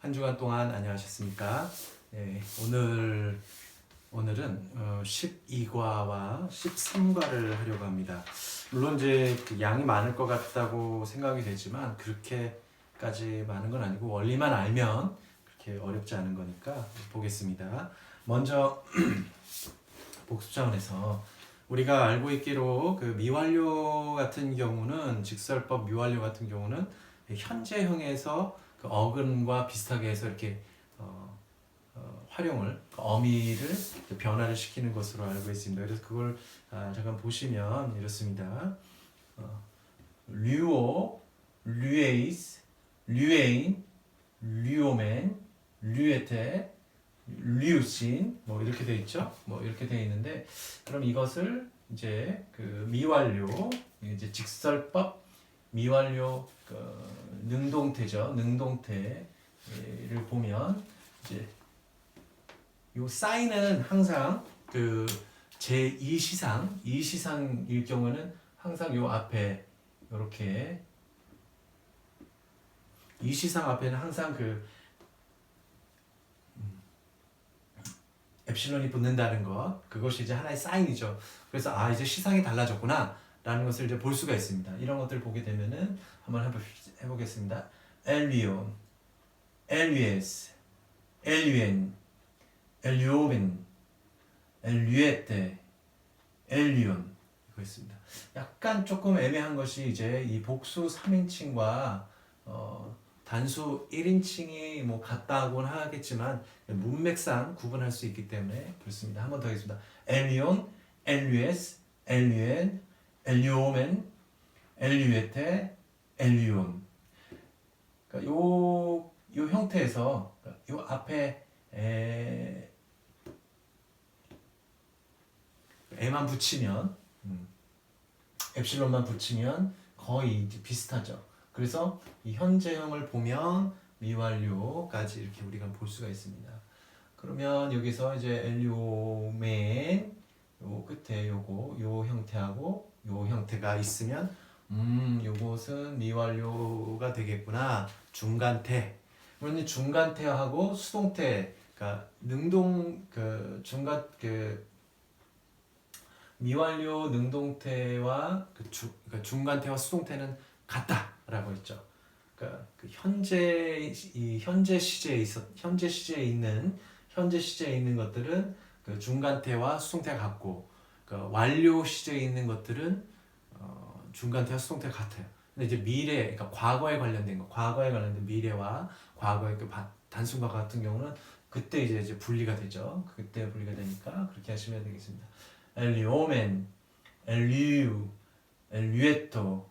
한 주간 동안 안녕하셨습니까? 네, 오늘은 12과와 13과를 하려고 합니다. 물론 이제 그 양이 많을 것 같다고 생각이 되지만 그렇게까지 많은 건 아니고 원리만 알면 그렇게 어렵지 않은 거니까 보겠습니다. 먼저 복습 차원에서 우리가 알고 있기로 그 미완료 같은 경우는 직설법 미완료 같은 경우는 현재형에서 그 어근과 비슷하게 해서 이렇게 활용을 어미를 변화를 시키는 것으로 알고 있습니다. 그래서 그걸 잠깐 보시면 이렇습니다. 류오, 류에이스, 류에인, 류오멘, 류에테, 류신 뭐 이렇게 돼 있죠. 뭐 이렇게 돼 있는데 그럼 이것을 이제 그 미완료 이제 직설법 미완료 능동태죠. 능동태를 보면 이제 요 사인은 항상 그 제2시상 이시상일 경우는 항상 요 앞에 이렇게 이시상 앞에는 항상 그 엡실론이 붙는다는 것, 그것이 이제 하나의 사인이죠. 그래서 이제 시상이 달라졌구나 라는 것을 이제 볼 수가 있습니다. 이런 것들을 보게 되면은 한번 해보겠습니다. 엘리온, 엘리에스, 엘리엔, 엘리오벤, 엘리에테, 엘리온 이거 있습니다. 약간 조금 애매한 것이 이제 이 복수 3인칭과 단수 1인칭이 뭐 같다고는 하겠지만 문맥상 구분할 수 있기 때문에 그렇습니다. 한 번 더 하겠습니다. 엘리온, 엘리에스, 엘리엔, 엘리오멘, 엘리에테, 엘리온. 그러니까 요 형태에서 요 앞에 에만 붙이면 엡실론만 붙이면 거의 이제 비슷하죠. 그래서 이 현재형을 보면 미완료까지 이렇게 우리가 볼 수가 있습니다. 그러면 여기서 이제 엘리오멘 요 끝에 요 형태하고 요 형태가 있으면 요것은 미완료가 되겠구나. 중간태. 그러니 중간태하고 수동태, 그러니까 능동 중간 미완료 능동태와 그러니까 중간태와 수동태는 같다라고 했죠. 그러니까 그 현재 시제에 있는 것들은 그 중간태와 수동태가 같고 그 완료 시제에 있는 것들은 중간태와 수동태가 같아요. 근데 이제 미래, 그러니까 과거에 관련된 미래와 과거의 그 단순과 같은 경우는 그때 이제 분리가 되죠. 그때 분리가 되니까 그렇게 하시면 되겠습니다. 엘리오멘, 엘리우, 엘리에토,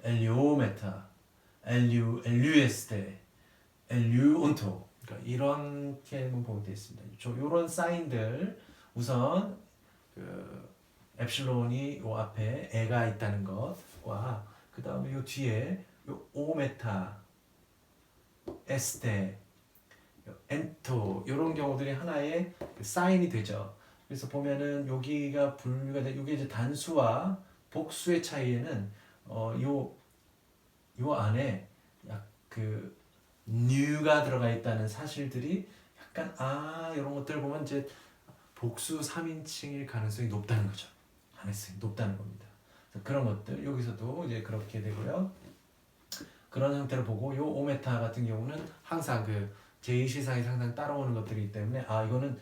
엘리오메타, 엘리우에스테, 엘리온토. 그러니까 이렇게 한번 보게 되어 있습니다. 이런 사인들 우선 그 엡실론이 요 앞에 에가 있다는 것과 그 다음에 요 뒤에 요 오메타, 에스테, 엔토 이런 경우들이 하나의 그 사인이 되죠. 그래서 보면은 여기가 분류가 돼, 여기 이제 단수와 복수의 차이에는 요 안에 그 new가 들어가 있다는 사실들이 약간 이런 것들을 보면 이제 복수 3인칭일 가능성이 높다는 거죠. 가능성이 높다는 겁니다. 그런 것들 여기서도 이제 그렇게 되고요. 그런 형태를 보고 요 오메타 같은 경우는 항상 그 제2시상이 항상 따라오는 것들이기 때문에 이거는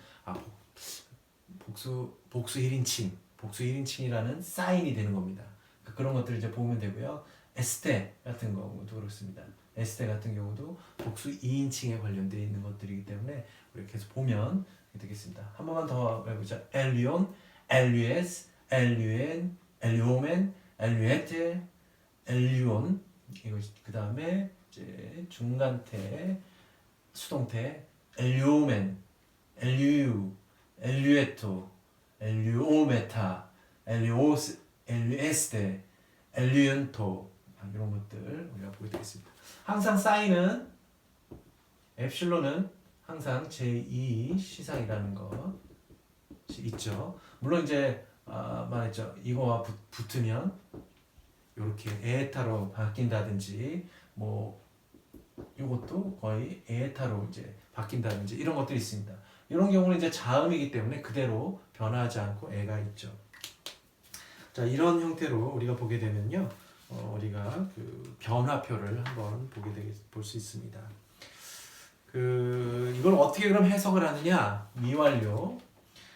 복수 1인칭이라는 사인이 되는 겁니다. 그런 것들을 이제 보면 되고요. 에스테 같은 경우도 그렇습니다. 에스테 같은 경우도 복수 2인칭에 관련되어 있는 것들이기 때문에 이렇게 해서 보면 되겠습니다. 한 번만 더 해보자. 엘리온, 엘리에스, 엘리엔, 엘리오멘, 엘리에테, 엘리온. 이거 그 다음에 이제 중간태, 수동태, 엘리오멘, 엘리우, 엘리에토, 엘리오메타, 엘리에스테, 엘리온토 이런 것들 우리가 보게 되겠습니다. 항상 사인은 엡실론은 항상 제2 시상이라는 것이 있죠. 물론 이제 말했죠. 이거와 붙으면 이렇게 에타로 바뀐다든지 뭐 이것도 거의 에타로 이제 바뀐다든지 이런 것들이 있습니다. 이런 경우는 이제 자음이기 때문에 그대로 변화하지 않고 에가 있죠. 자, 이런 형태로 우리가 보게 되면요, 우리가 그 변화표를 한번 볼 수 있습니다. 이걸 어떻게 그럼 해석을 하느냐? 미완료.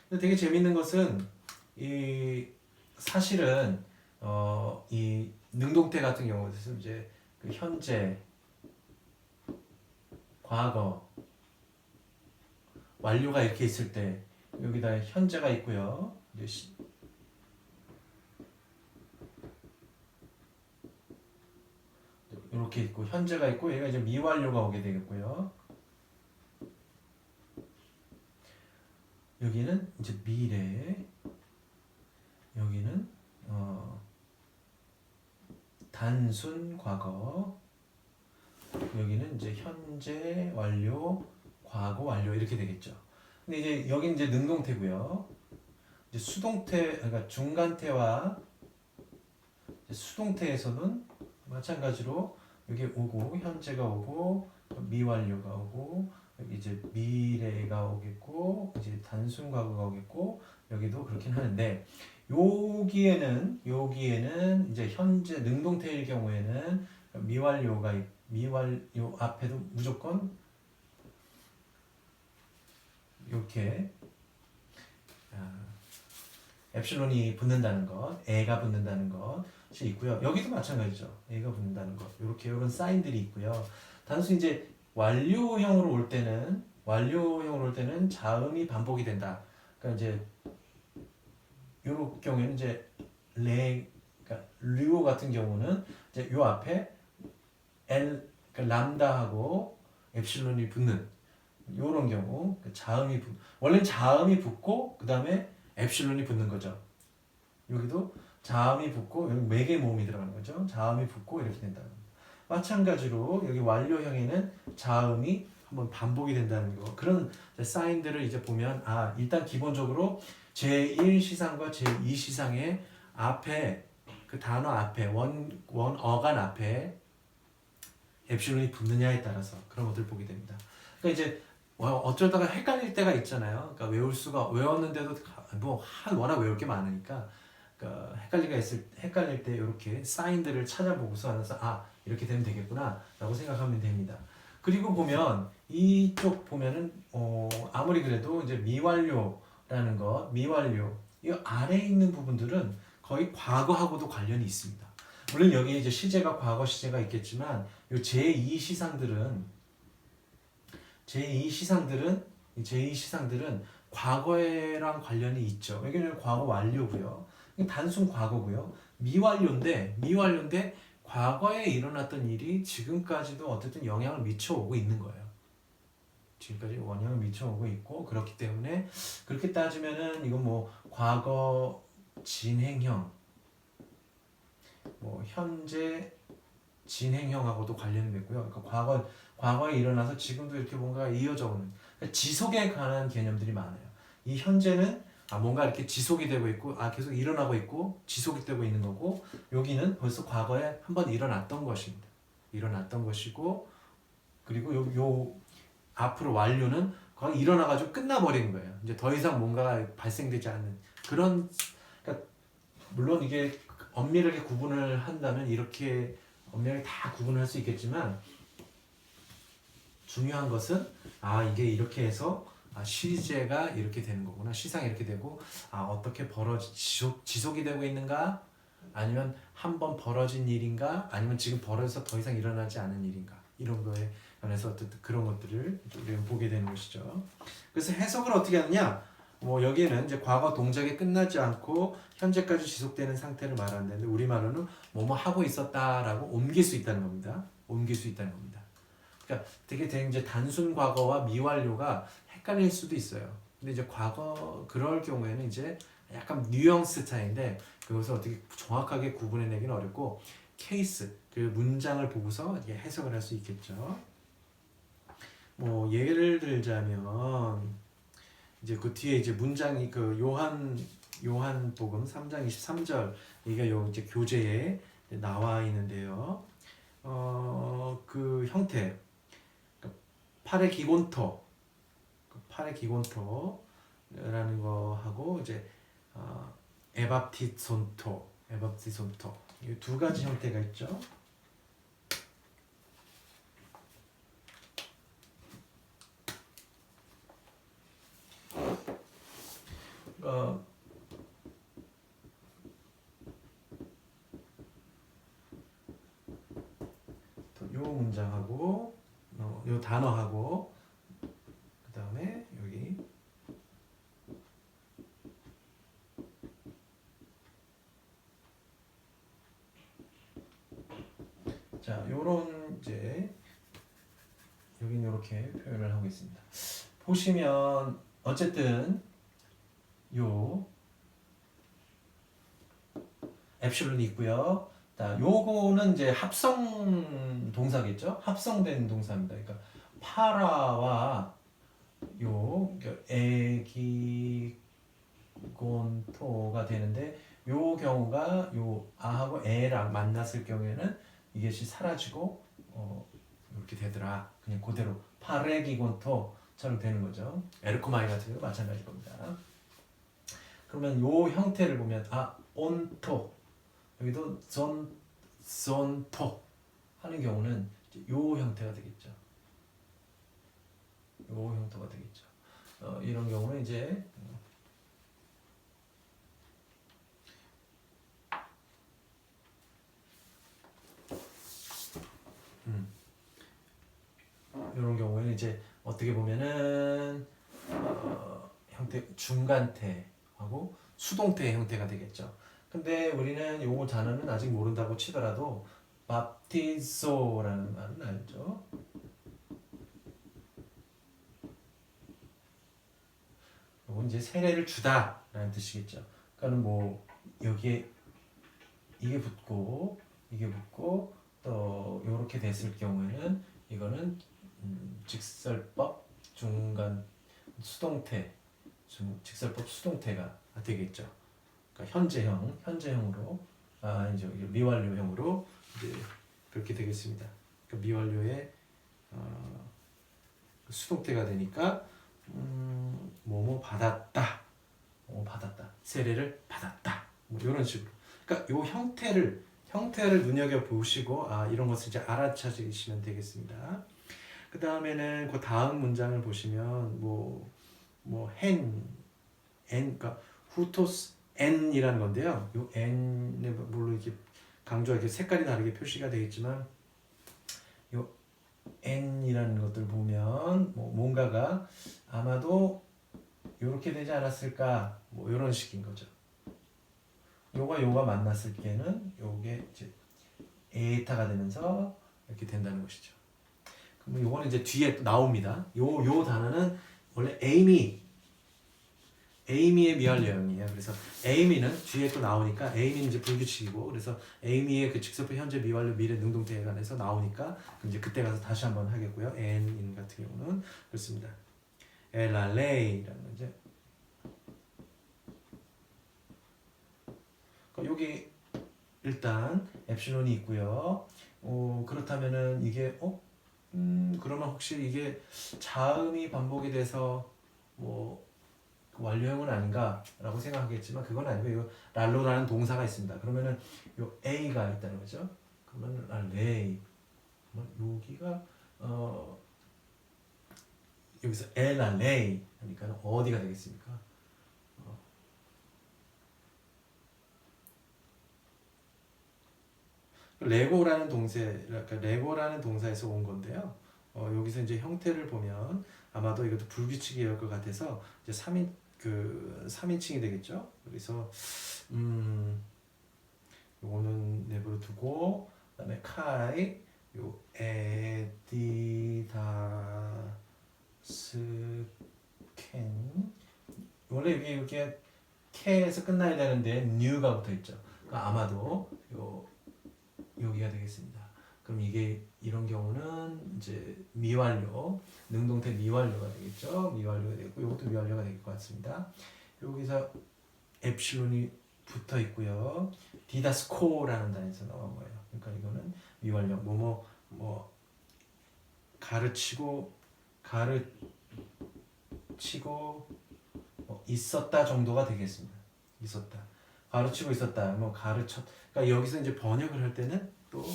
근데 되게 재밌는 것은 이 사실은 이 능동태 같은 경우에서 이제 그 현재, 과거, 완료가 이렇게 있을 때 여기다 현재가 있고요. 이렇게 있고 현재가 있고 얘가 이제 미완료가 오게 되겠고요. 여기는 이제 미래, 여기는 단순 과거, 여기는 이제 현재 완료, 과거 완료 이렇게 되겠죠. 근데 이제 여기는 이제 능동태고요. 이제 수동태, 그러니까 중간태와 수동태에서는 마찬가지로 여기 오고 현재가 오고 미완료가 오고 여기 이제 미래가 오겠고 이제 단순 과거가 오겠고 여기도 그렇긴 하는데 여기에는 이제 현재 능동태일 경우에는 미완료 앞에도 무조건 이렇게 엡실론이 붙는다는 것, 에가 붙는다는 것이 있고요. 여기도 마찬가지죠. 에가 붙는다는 것. 이렇게 이런 사인들이 있고요. 단순히 이제 완료형으로 올 때는 자음이 반복이 된다. 그러니까 이제 이런 경우에는 이제 그러니까 류오 같은 경우는 이제 요 앞에 그러니까 람다하고 엡실론이 붙는 요런 경우 원래는 자음이 붙고 그 다음에 엡실론이 붙는 거죠. 여기도 자음이 붙고 여기 매개 모음이 들어가는 거죠. 자음이 붙고 이렇게 된다. 마찬가지로 여기 완료형에는 자음이 한번 반복이 된다는 거. 그런 사인들을 이제 보면 일단 기본적으로 제1시상과 제2시상의 앞에 그 단어 앞에 원어간 앞에 엡실론이 붙느냐에 따라서 그런 것들을 보게 됩니다. 그러니까 이제 어쩌다가 헷갈릴 때가 있잖아요. 그러니까 외웠는데도 워낙 외울 게 많으니까 그러니까 헷갈릴 때 이렇게 사인들을 찾아보고서 이렇게 되면 되겠구나라고 생각하면 됩니다. 그리고 보면 이쪽 보면은 아무리 그래도 이제 미완료라는 거, 이 아래에 있는 부분들은 거의 과거하고도 관련이 있습니다. 물론 여기 이제 시제가 과거 시제가 있겠지만 이 제2시상들은 과거랑 관련이 있죠. 여기는 과거 완료고요. 단순 과거고요. 미완료인데 과거에 일어났던 일이 지금까지도 어쨌든 영향을 미쳐오고 있는 거예요. 지금까지 영향을 미쳐오고 있고 그렇기 때문에 그렇게 따지면은 이건 뭐 과거 진행형, 뭐 현재 진행형하고도 관련이 됐고요. 그러니까 과거에 일어나서 지금도 이렇게 뭔가 이어져 오는 그러니까 지속에 관한 개념들이 많아요. 이 현재는 뭔가 이렇게 지속이 되고 있고 계속 일어나고 있고 지속이 되고 있는 거고 여기는 벌써 과거에 한번 일어났던 것입니다. 일어났던 것이고 그리고 요 앞으로 완료는 거의 일어나가지고 끝나버린 거예요. 이제 더 이상 뭔가가 발생되지 않는 그런 그러니까 물론 이게 엄밀하게 구분을 한다면 이렇게 엄밀하게 다 구분을 할 수 있겠지만 중요한 것은 이게 이렇게 해서 시제가 이렇게 되는 거구나 시상이 이렇게 되고 어떻게 지속이 되고 있는가 아니면 한번 벌어진 일인가 아니면 지금 벌어져서 더 이상 일어나지 않은 일인가 이런 거에 관해서 어쨌든 그런 것들을 우리가 보게 되는 것이죠. 그래서 해석을 어떻게 하느냐 여기에는 이제 과거 동작이 끝나지 않고 현재까지 지속되는 상태를 말하는데 우리말로는 뭐뭐 하고 있었다라고 옮길 수 있다는 겁니다. 그러니까 되게 이제 단순 과거와 미완료가 헷갈릴 수도 있어요. 근데 이제 그럴 경우에는 이제 약간 뉘앙스 차이인데 그것을 어떻게 정확하게 구분해내기는 어렵고 케이스 그 문장을 보고서 이게 해석을 할 수 있겠죠. 예를 들자면 이제 그 뒤에 이제 문장이 그 요한복음 3장 23절 이게 이제 교재에 나와 있는데요. 그 형태 팔의 기곤토, 팔의 기곤토라는 거 하고 이제 에밥티손토, 이 두 가지 형태가 있죠. 요 문장하고 요 단어하고 그 다음에 여기 자 요런 이제 여긴 이렇게 표현을 하고 있습니다. 보시면 어쨌든 요 엡실론이 있고요. 요거는 이제 합성 동사겠죠? 합성된 동사입니다. 그러니까 파라와 요 에기곤토가 되는데 요 경우가 요 아하고 에랑 만났을 경우에는 이것이 사라지고 이렇게 되더라. 그냥 그대로 파레기곤토처럼 되는 거죠. 에르코마이 같은 경우 마찬가지일 겁니다. 그러면 요 형태를 보면 온토 여기도 존토 하는 경우는 요 형태가 되겠죠. 요 형태가 되겠죠. 이런 경우는 이제 이런 경우에는 이제 어떻게 보면은 형태 중간태하고 수동태 형태가 되겠죠. 근데 우리는 요 단어는 아직 모른다고 치더라도 바티소라는 말은 알죠. 요건 이제 세례를 주다라는 뜻이겠죠. 그러니까는 뭐 여기에 이게 붙고 또 요렇게 됐을 경우에는 이거는 직설법 중간 수동태 직설법 수동태가 되겠죠. 그러니까 현재형으로 이제 미완료형으로 이제 그렇게 되겠습니다. 그러니까 미완료의 수동태가 되니까 뭐뭐 받았다, 세례를 받았다, 뭐 이런 식으로. 그러니까 요 형태를 눈여겨 보시고 이런 것을 이제 알아차리시면 되겠습니다. 그 다음에는 그 다음 문장을 보시면 그러니까 후토스 n이라는 건데요. 요 n에 물론 이렇게 강조하게 색깔이 다르게 표시가 되겠지만 요 n이라는 것들 보면 뭔가가 아마도 이렇게 되지 않았을까 이런 식인 거죠. 요가 만났을 때는 요게 이제 에타가 되면서 이렇게 된다는 것이죠. 그럼 요거는 이제 뒤에 나옵니다. 요 단어는 원래 에이미의 미완료형이에요. 그래서 에이미는 뒤에 또 나오니까 에이미는 이제 불규칙이고 그래서 에이미의 그 직설표 현재 미완료 미래 능동태에 관해서 나오니까 이제 그때 가서 다시 한번 하겠고요. n 같은 경우는 그렇습니다. 엘랄레이라는 거죠. 여기 일단 엡실론이 있고요. 그렇다면은 이게 그러면 혹시 이게 자음이 반복이 돼서 완료형은 아닌가라고 생각하겠지만 그건 아니고 이거 랄로라는 동사가 있습니다. 그러면은 요 a가 있다는 거죠. 그러면 랄레이 여기가 여기서 엘랄레이 하니까 어디가 되겠습니까? 레고라는 동사에서 온 건데요. 여기서 이제 형태를 보면 아마도 이것도 불규칙일 것 같아서 이제 3인칭이 되겠죠. 그래서 요거는 내버려 두고 그다음에 카이 요 에디다스 캔 원래 여기 이렇게 캐에서 끝나야 되는데 뉴가 붙어 있죠. 그러니까 아마도 여기가 되겠습니다. 그럼 이게 이런 경우는 이제 미완료, 능동태 미완료가 되겠죠. 미완료가 되고 이것도 미완료가 될 것 같습니다. 여기서 엡실론이 붙어 있고요. 디다스코라는 단에서 나온 거예요. 그러니까 이거는 미완료, 가르치고 가르치고 있었다 정도가 되겠습니다. 있었다. 가르치고 있었다. 뭐 가르쳤. 그러니까 여기서 이제 번역을 할 때는 또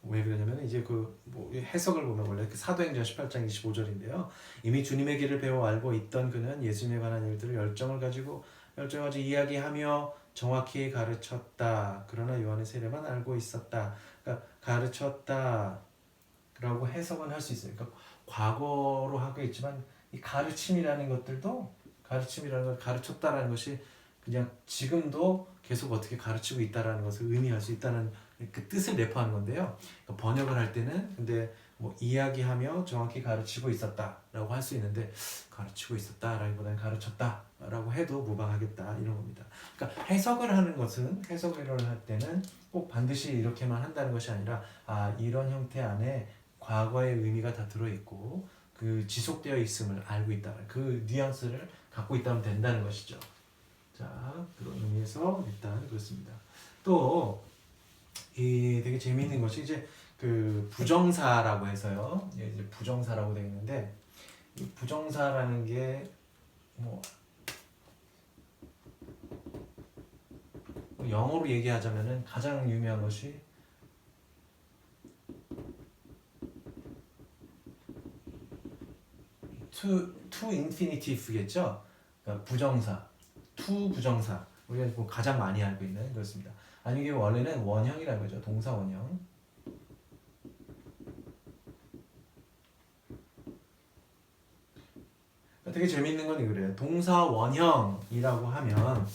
왜 그러냐면 이제 뭐 해석을 보면 원래 그 사도행전 18장 25절인데요. 이미 주님의 길을 배워 알고 있던 그는 예수님에 관한 일들을 열정을 가지고 이야기하며 정확히 가르쳤다. 그러나 요한의 세례만 알고 있었다. 그러니까 가르쳤다라고 해석은 할 수 있어요. 그러니까 과거로 하고 있지만 이 가르침이라는 것들도 가르침이라는 걸 가르쳤다라는 것이 그냥 지금도 계속 어떻게 가르치고 있다라는 것을 의미할 수 있다는 그 뜻을 내포하는 건데요. 그러니까 번역을 할 때는 근데 뭐 이야기하며 정확히 가르치고 있었다라고 할 수 있는데 가르치고 있었다라기보다는 가르쳤다라고 해도 무방하겠다 이런 겁니다. 그러니까 해석을 하는 것은 해석을 할 때는 꼭 반드시 이렇게만 한다는 것이 아니라 이런 형태 안에 과거의 의미가 다 들어있고 그 지속되어 있음을 알고 있다. 그 뉘앙스를 갖고 있다면 된다는 것이죠. 자, 그런 의미에서 일단 그렇습니다. 또 이 되게 재미있는 것이 이제 그 부정사라고 해서요. 이제 부정사라고 되어 있는데 이 부정사라는 게 뭐 영어로 얘기하자면은 가장 유명한 것이 to infinitive겠죠. 그러니까 부정사, to 부정사. 우리가 뭐 가장 많이 알고 있는 그렇습니다. 아니 이게 원래는 원형이라는 거죠. 동사 원형. 되게 재밌는 건 그래요. 동사 원형이라고 하면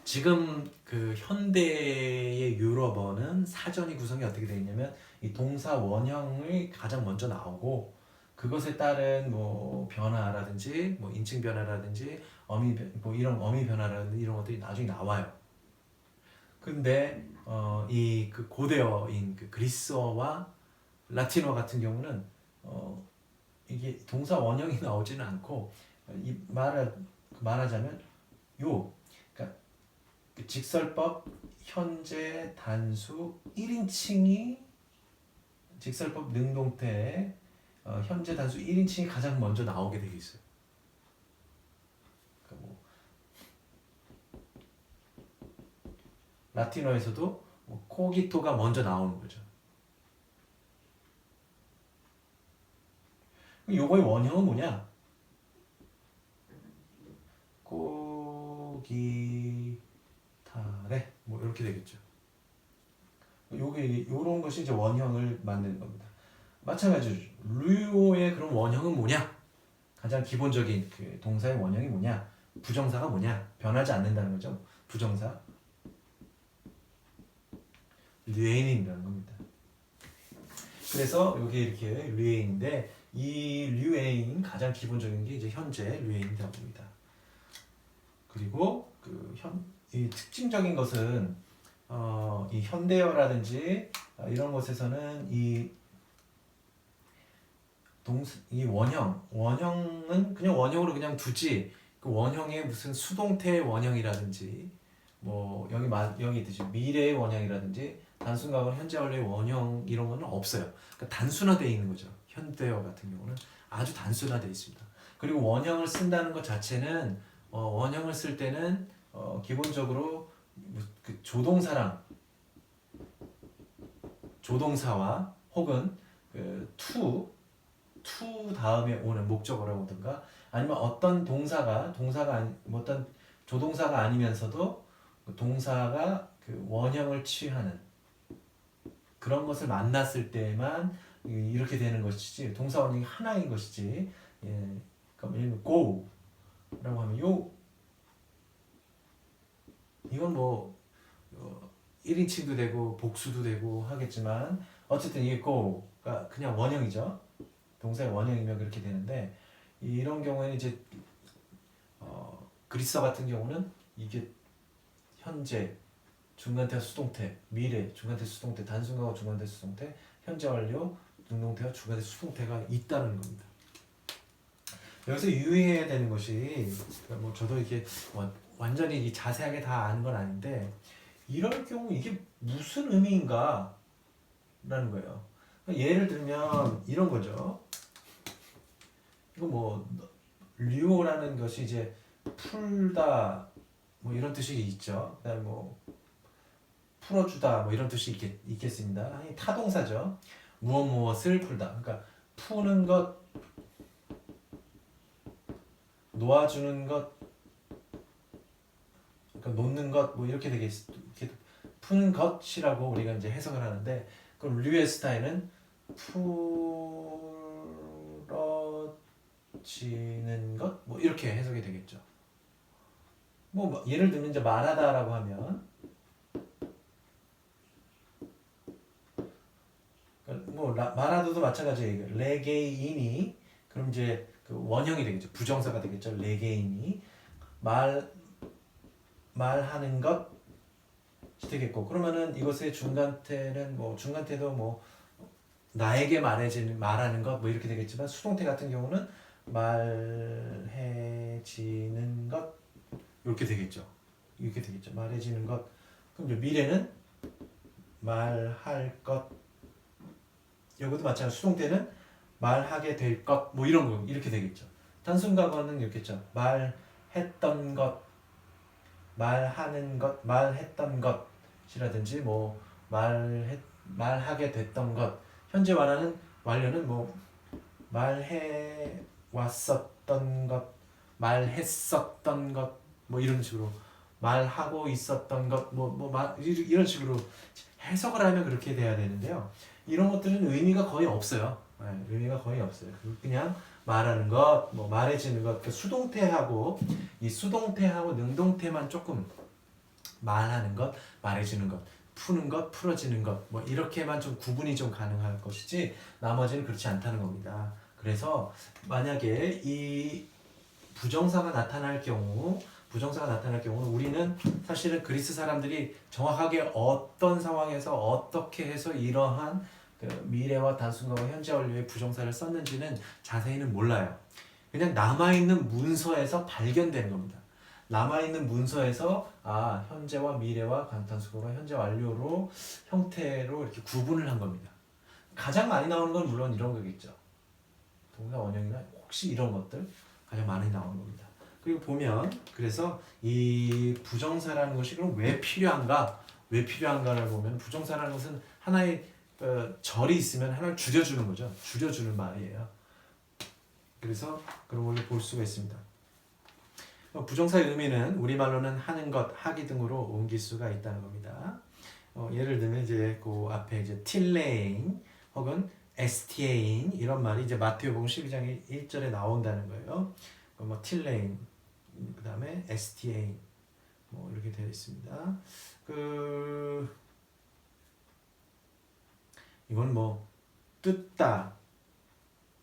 지금 그 현대의 유럽어는 사전이 구성이 어떻게 되어 있냐면 이 동사 원형이 가장 먼저 나오고 그것에 따른 뭐 변화라든지 뭐 인칭 변화라든지 뭐 이런 어미 변화라든지 이런 것들이 나중에 나와요. 근데 이 그 고대어인 그 그리스어와 라틴어 같은 경우는 이게 동사 원형이 나오지는 않고 말하자면 그러니까 그 직설법 현재 단수 1인칭이 직설법 능동태 현재 단수 1인칭이 가장 먼저 나오게 되어 있어요. 그러니까 뭐 라틴어에서도 뭐 코기토가 먼저 나오는 거죠. 요거의 원형은 뭐냐? 코기타레 뭐 이렇게 되겠죠. 요런 것이 이제 원형을 만드는 겁니다. 마찬가지로 류오의 그런 원형은 뭐냐? 가장 기본적인 그 동사의 원형이 뭐냐? 부정사가 뭐냐? 변하지 않는다는 거죠. 부정사. 류에인이라는 겁니다. 그래서 이게 이렇게 류에인인데 이 류에인 가장 기본적인 게 이제 현재 류에인이라고 합니다. 그리고 이 특징적인 것은 이 현대어라든지 이런 것에서는 이 원형은 그냥 원형으로 그냥 두지 그 원형에 무슨 수동태의 원형이라든지 뭐 여기 있듯이 미래의 원형이라든지 단순 과거 현재 완료의 원형 이런 거는 없어요. 그러니까 단순화되어 있는 거죠. 현대어 같은 경우는 아주 단순화되어 있습니다. 그리고 원형을 쓴다는 것 자체는 원형을 쓸 때는 기본적으로 그 조동사와 혹은 그 to 다음에 오는 목적어라든가 아니면 어떤 어떤 조동사가 아니면서도 그 동사가 그 원형을 취하는 그런 것을 만났을 때만 이렇게 되는 것이지 동사 원형이 하나인 것이지 그럼 예를 들면 go라고 하면 이건 뭐 1인칭도 되고 복수도 되고 하겠지만 어쨌든 이게 go가 그냥 원형이죠. 동사의 원형이면 그렇게 되는데 이런 경우에는 이제 그리스어 같은 경우는 이게 현재 중간태와 수동태, 미래 중간태 수동태, 단순과거 중간태 수동태, 현재 완료 능동태와 중간태 수동태가 있다는 겁니다. 여기서 유의해야 되는 것이 뭐 저도 이게 완전히 자세하게 다 아는 건 아닌데 이럴 경우 이게 무슨 의미인가 라는 거예요. 예를 들면 이런 거죠. 이거 뭐 류오라는 것이 이제 풀다 뭐 이런 뜻이 있죠. 그다음에 뭐 풀어주다 뭐 이런 뜻이 있겠습니다. 타동사죠. 무엇을 풀다. 그러니까 푸는 것, 놓아주는 것, 그러니까 놓는 것 뭐 이렇게 이렇게 푸는 것이라고 우리가 이제 해석을 하는데, 그럼 류의 스타일은 풀어지는 것 뭐 이렇게 해석이 되겠죠. 뭐 예를 들면 이제 말하다라고 하면 뭐 말하다도 마찬가지예요. 레게인이 그럼 이제 그 원형이 되겠죠. 부정사가 되겠죠. 레게인이 말하는 것이 되겠고, 그러면은 이것의 중간태는 뭐 중간태도 뭐 나에게 말하는 것 뭐 이렇게 되겠지만, 수동태 같은 경우는 말해지는 것 이렇게 되겠죠. 이렇게 되겠죠. 말해지는 것. 그럼 이제 미래는 말할 것. 여기도 마찬가지. 수동태는 말하게 될 것 뭐 이런 거 이렇게 되겠죠. 단순 과거는 이렇겠죠. 말했던 것, 말하는 것, 말했던 것이라든지 뭐 말하게 됐던 것. 현재 완료는 뭐 말해 왔었던 것, 말했었던 것 뭐 이런 식으로 말하고 있었던 것 이런 식으로 해석을 하면 그렇게 돼야 되는데요. 이런 것들은 의미가 거의 없어요. 네, 의미가 거의 없어요. 그냥 말하는 것, 뭐 말해지는 것, 그 수동태하고 이 수동태하고 능동태만 조금 말하는 것, 말해주는 것, 푸는 것, 풀어지는 것, 뭐 이렇게만 좀 구분이 좀 가능할 것이지 나머지는 그렇지 않다는 겁니다. 그래서 만약에 이 부정사가 나타날 경우는 우리는 사실은 그리스 사람들이 정확하게 어떤 상황에서 어떻게 해서 이러한 그 미래와 단순과거 현재 완료의 부정사를 썼는지는 자세히는 몰라요. 그냥 남아있는 문서에서 발견되는 겁니다. 남아있는 문서에서 현재와 미래와 간단수거가 현재 완료로 형태로 이렇게 구분을 한 겁니다. 가장 많이 나오는 건 물론 이런 거겠죠. 동사 원형이나 혹시 이런 것들 가장 많이 나오는 겁니다. 그리고 보면 그래서 이 부정사라는 것이 그럼 왜 필요한가? 왜 필요한가를 보면 부정사라는 것은 하나의 절이 있으면 하나를 줄여주는 거죠. 줄여주는 말이에요. 그래서 그런 걸로 볼 수가 있습니다. 부정사의 의미는 우리말로는 하는 것, 하기 등으로 옮길 수가 있다는 겁니다. 예를 들면 이제 그 앞에 이제 틸레인 혹은 에스티에인 이런 말이 이제 마태복음 12장 1절에 나온다는 거예요. 뭐 틸레인 그다음에 에스티에인 뭐 이렇게 되어 있습니다. 이건 뭐 뜯다,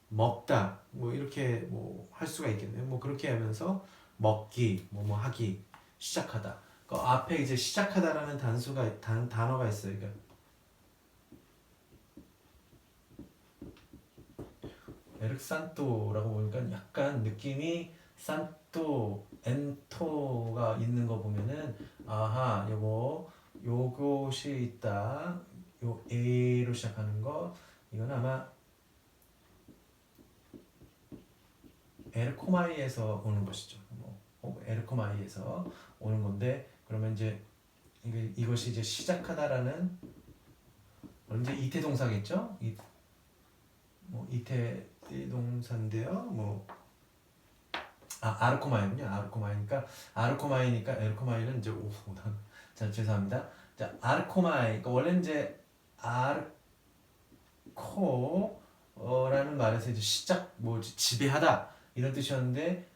먹다 뭐 이렇게 뭐 할 수가 있겠네요. 뭐 그렇게 하면서 먹기, 뭐 하기, 시작하다. 그 앞에 이제 시작하다라는 단어가 있어요. 그러니까 에르산토라고 보니까 약간 느낌이 산토, 엔토가 있는 거 보면은 요것이 있다. 요 A로 시작하는 거 이건 아마 에르코마이에서 오는 것이죠. 에르코마이에서 오는 건데, 그러면 이제 이것이 이제 시작하다라는 이제 이태 동사겠죠? 이태 동사인데요. 아르코마이군요. 아르코마이니까 에르코마이는 이제 자, 죄송합니다. 자, 아르코마이. 그러니까 원래 이제 아르코라는 말에서 이제 지배하다 이런 뜻이었는데,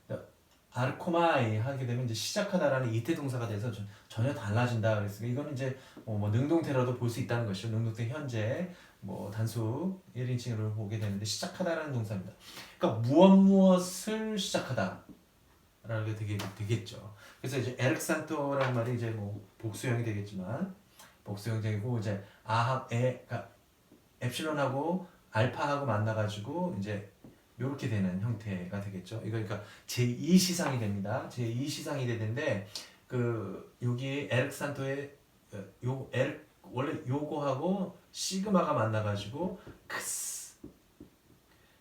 아르코마이 하게 되면 이제 시작하다라는 이태 동사가 돼서 전혀 달라진다. 그래서 이거는 이제 뭐 능동태로도 볼 수 있다는 것이죠. 능동태 현재 단수 1인칭으로 보게 되는데 시작하다라는 동사입니다. 그러니까 무엇을 시작하다 라게 되겠죠. 그래서 이제 에렉산토라는 말이 이제 뭐 복수형이 되겠지만, 복수형이 되고 이제 그러니까 엡실론하고 알파하고 만나가지고 이제 이렇게 되는 형태가 되겠죠. 이거 그러니까 제2시상이 됩니다. 제2시상이 되는데 여기 에렉산토의 원래 요거하고 시그마가 만나가지고 크스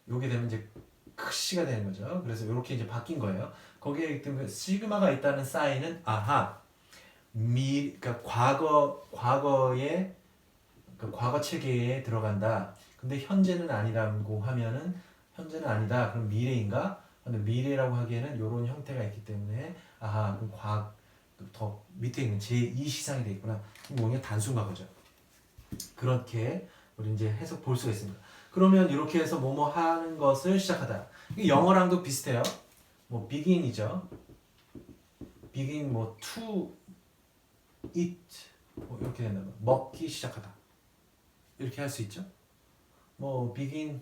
요게 되면 이제 크시가 되는 거죠. 그래서 이렇게 이제 바뀐 거예요. 거기에 때문에 시그마가 있다는 사인은 아하 그러니까 과거의 그 과거 체계에 들어간다. 근데 현재는 아니라고 하면은 현재는 아니다. 그럼 미래인가? 근데 미래라고 하기에는 이런 형태가 있기 때문에 아하 그럼 더 밑에 있는 제2 시상이 되겠구나. 뭐냐 단순 과거죠. 그렇게 우리 이제 해석 볼 수가 있습니다. 그러면 이렇게 해서 뭐뭐 하는 것을 시작하다. 이게 영어랑도 비슷해요. 뭐 begin이죠. begin 뭐 to eat 뭐 이렇게 된다면 먹기 시작하다. 이렇게 할 수 있죠. 뭐 begin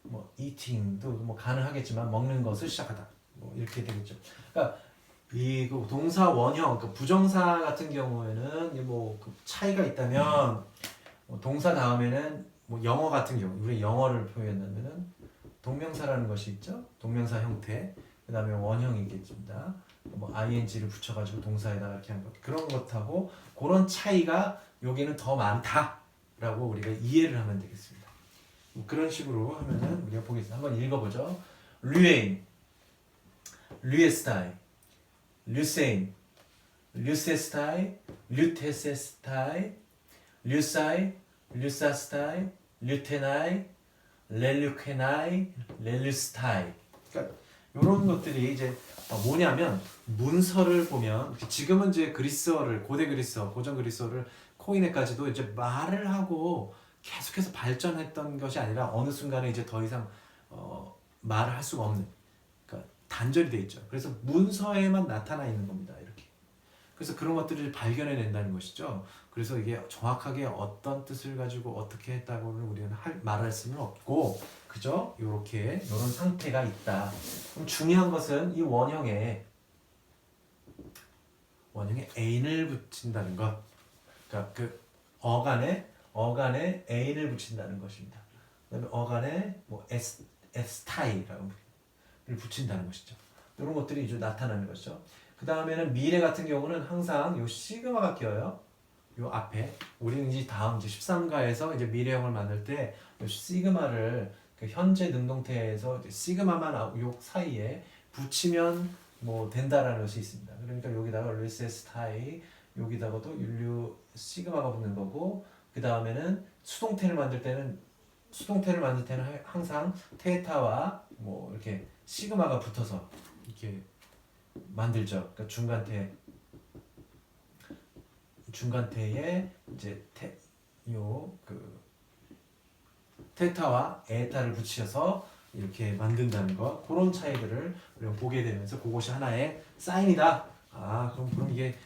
뭐 eating도 뭐 가능하겠지만 먹는 것을 시작하다. 뭐 이렇게 되겠죠. 그러니까 이 동사 원형, 그 부정사 같은 경우에는 뭐그 차이가 있다면 동사 다음에는 뭐 영어 같은 경우 우리 영어를 표현하면은 동명사라는 것이 있죠. 동명사 형태. 그다음에 원형이겠습니다. 뭐 ing를 붙여가지고 동사에다가 이렇게 한 것 그런 것하고 그런 차이가 여기는 더 많다라고 우리가 이해를 하면 되겠습니다. 뭐 그런 식으로 하면은 우리가 보겠습니다. 한번 읽어보죠. 류에인, 류에스타이, 류세인, 류세스타이, 류테세스타이, 류사이, 류사스타이, 류테나이, 렐류케나이, 렐류스타이. 그러니까 이런 것들이 이제 뭐냐면 문서를 보면 지금은 이제 그리스어를 고대 그리스어, 고전 그리스어를 코인에까지도 이제 말을 하고 계속해서 발전했던 것이 아니라 어느 순간에 이제 더 이상 말을 할 수가 없는 그러니까 단절이 돼 있죠. 그래서 문서에만 나타나 있는 겁니다. 이렇게. 그래서 그런 것들을 발견해낸다는 것이죠. 그래서 이게 정확하게 어떤 뜻을 가지고 어떻게 했다고는 우리는 말할 수는 없고 그죠? 요렇게 이런 상태가 있다. 그럼 중요한 것은 이 원형에 ain을 붙인다는 것. 그러니까 그 어간에 ain을 붙인다는 것입니다. 그다음에 어간에 뭐 에스타이라고 붙인다는 것이죠. 이런 것들이 이제 나타나는 것이죠. 그 다음에는 미래 같은 경우는 항상 요 시그마가 껴요. 요 앞에 우리는 이제 다음 이제 13가에서 이제 미래형을 만들 때 요 시그마를 그 현재 능동태에서 이제 시그마만 요 사이에 붙이면 뭐 된다라는 것이 있습니다. 그러니까 여기다가 르세스타이 여기다가도 윤류 시그마가 붙는 거고 그 다음에는 수동태를 만들 때는 항상 테타와 뭐 이렇게 시그마가 붙어서 이렇게 만들죠. 그러니까 중간태에 이제 테타와 에타를 붙여서 이렇게 만든다는 것 그런 차이들을 우리가 보게 되면서 그것이 하나의 사인이다. 그럼 이게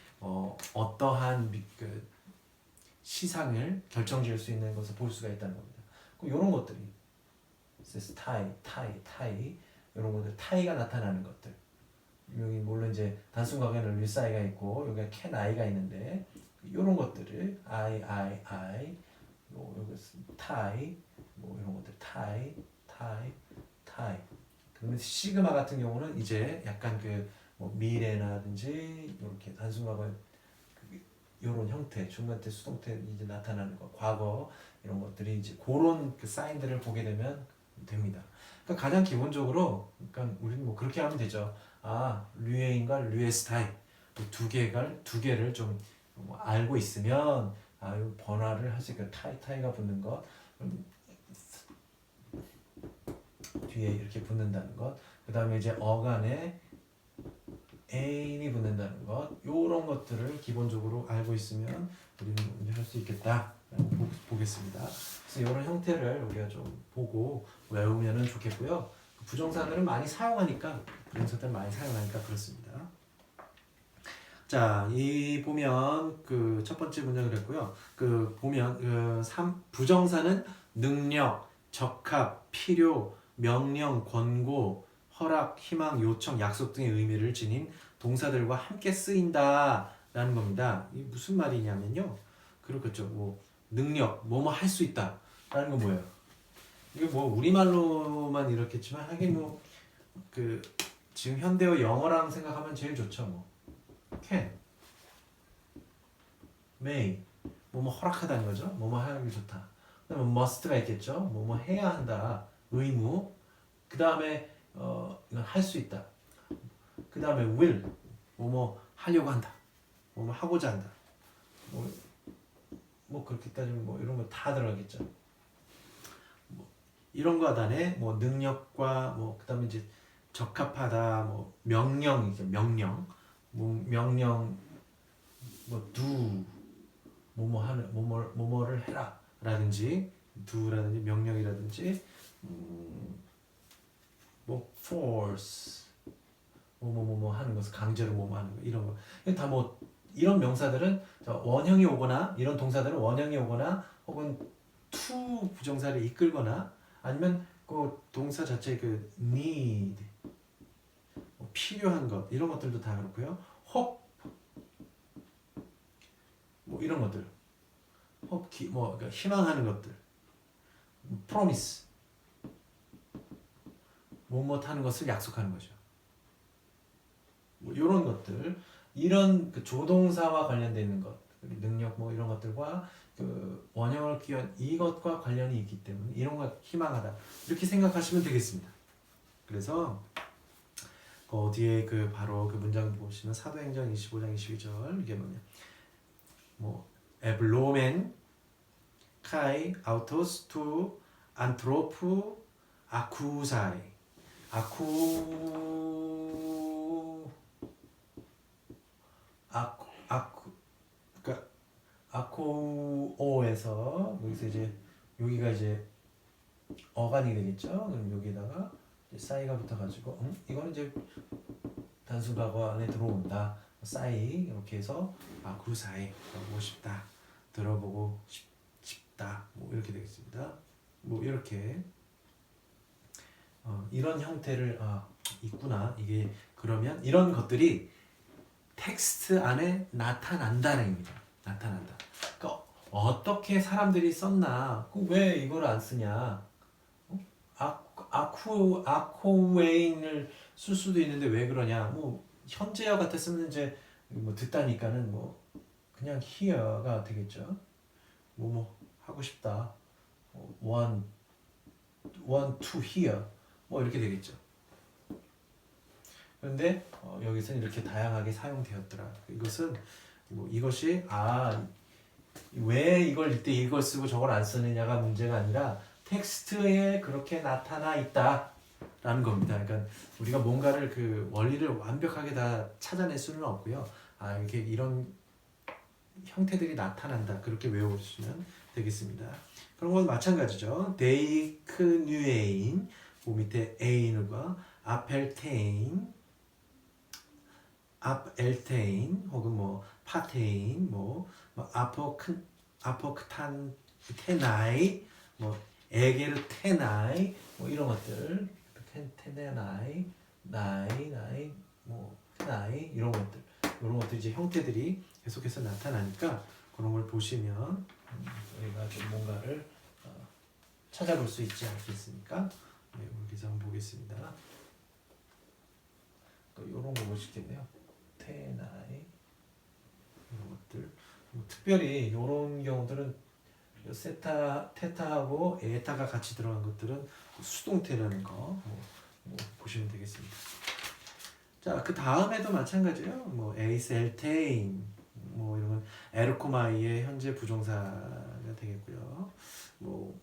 어떠한 그 시상을 결정지을 수 있는 것을 볼 수가 있다는 겁니다. 그럼 이런 것들이 타이 이런 것들 타이가 나타나는 것들 여기 물론 이제 단순 과거에는 류사이가 있고 여기가 캔아이가 있는데 이런 것들을 I 여기 타이 뭐 이런 것들 타이 그러면 시그마 같은 경우는 이제 약간 뭐 미래라든지 이렇게 단순 과거 이런 형태 중간태 수동태 이제 나타나는 거 과거 이런 것들이 이제 그런 그 사인들을 보게 되면 됩니다. 그러니까 가장 기본적으로 그러니까 우리는 뭐 그렇게 하면 되죠. 류에인과 류에스타이 두 개를 좀 알고 있으면 이 번화를 하지 그 타이가 붙는 것 뒤에 이렇게 붙는다는 것. 그 다음에 이제 어간에 ain이 붙는다는 것. 요런 것들을 기본적으로 알고 있으면 우리는 할 수 있겠다. 보겠습니다. 그래서 이런 형태를 우리가 좀 보고 외우면은 좋겠고요. 부정사들은 많이 사용하니까 그렇습니다. 자, 이 보면 그 첫 번째 문장 그랬고요. 그 보면 부정사는 능력, 적합, 필요, 명령, 권고, 허락, 희망, 요청, 약속 등의 의미를 지닌 동사들과 함께 쓰인다라는 겁니다. 이게 무슨 말이냐면요. 그렇겠죠. 뭐 능력, 뭐뭐 할 수 있다라는 건 뭐예요? 이게 뭐 우리말로만 이렇겠지만 하긴 뭐 그 지금 현대어 영어랑 생각하면 제일 좋죠. 뭐 can, may, 뭐뭐 허락하다는 거죠. 뭐뭐 하기 좋다. 그다음에 must가 있겠죠. 뭐뭐 해야 한다. 의무. 그 다음에 이건 할 수 있다. 그 다음에 will. 뭐뭐 하려고 한다. 뭐뭐 하고자 한다. 뭐 그렇게 따지면 뭐 이런 거 다 들어가겠죠. 뭐 이런 거 하단에 뭐 능력과 뭐 그다음에 이제 적합하다. 뭐 명령이죠. 명령. 뭐 명령 뭐 do 뭐뭐 하는 뭐뭐를 해라 라든지 do라든지 명령이라든지 뭐 force 뭐뭐 하는 것을 강제로 뭐뭐 하는 거 이런 거 다 뭐 이런 명사들은 원형이 오거나 이런 동사들은 원형이 오거나 혹은 to 부정사를 이끌거나 아니면 그 동사 자체 그 need 뭐 필요한 것 이런 것들도 다 그렇고요. hope 뭐 이런 것들 hope 뭐 그러니까 희망하는 것들 promise 뭐뭐 하는 것을 약속하는 거죠. 뭐 이런 것들 이런 그 조동사와 관련되어 있는 것 능력 뭐 이런 것들과 그 원형을 끼운 이것과 관련이 있기 때문에 이런 걸 희망하다 이렇게 생각하시면 되겠습니다. 그래서 그 어디에 그 바로 그 문장 보시면 사도행전 25장 22절 이게 뭐냐 뭐 에블로멘 카이 아우토스 투 안트로프 아쿠사이 그러니까 아코오에서 여기서 이제 여기가 이제 어간이 되겠죠. 그럼 여기다가 싸이가 붙어가지고 이거는 이제 단수가거 안에 들어온다. 싸이 이렇게 해서 아쿠사이 보고 싶다. 들어보고 싶다. 뭐 이렇게 되겠습니다. 뭐 이렇게 이런 형태를 있구나. 이게 그러면 이런 것들이 텍스트 안에 나타난다는 얘기입니다. 나타난다. 그러니까 어떻게 사람들이 썼나? 왜 이걸 안 쓰냐? 아쿠웨인을 쓸 수도 있는데 왜 그러냐? 뭐 현재와 같았으면 이제 뭐 듣다니까는 뭐 그냥 here가 되겠죠. 뭐 하고 싶다. want to hear 뭐 이렇게 되겠죠. 그런데 여기서는 이렇게 다양하게 사용되었더라. 이것은 뭐 이것이 왜 이걸 쓰고 저걸 안 쓰느냐가 문제가 아니라 텍스트에 그렇게 나타나 있다라는 겁니다. 그러니까 우리가 뭔가를 그 원리를 완벽하게 다 찾아낼 수는 없고요. 이렇게 이런 형태들이 나타난다. 그렇게 외워주시면 되겠습니다. 그런 건 마찬가지죠. 데이크뉴에인 그 밑에 에인과 아펠테인 apeltein 혹은 뭐 파테인 뭐 아포크탄테나이 뭐 에게르테나이 뭐 이런 것들 테네나이 나이 뭐 테나이 이런 것들 이제 형태들이 계속해서 나타나니까 그런 걸 보시면 우리가 좀 뭔가를 찾아볼 수 있지 않겠습니까? 네, 여기서 한번 보겠습니다. 이런 거 보시겠네요. 테나이 이런 것들 특별히 이런 경우들은 세타, 테타하고 에타가 같이 들어간 것들은 수동태라는 거 보시면 되겠습니다. 자, 그 다음에도 마찬가지예요. 뭐 에이스 엘테인 뭐 이런 건 에르코마이의 현재 부정사가 되겠고요. 뭐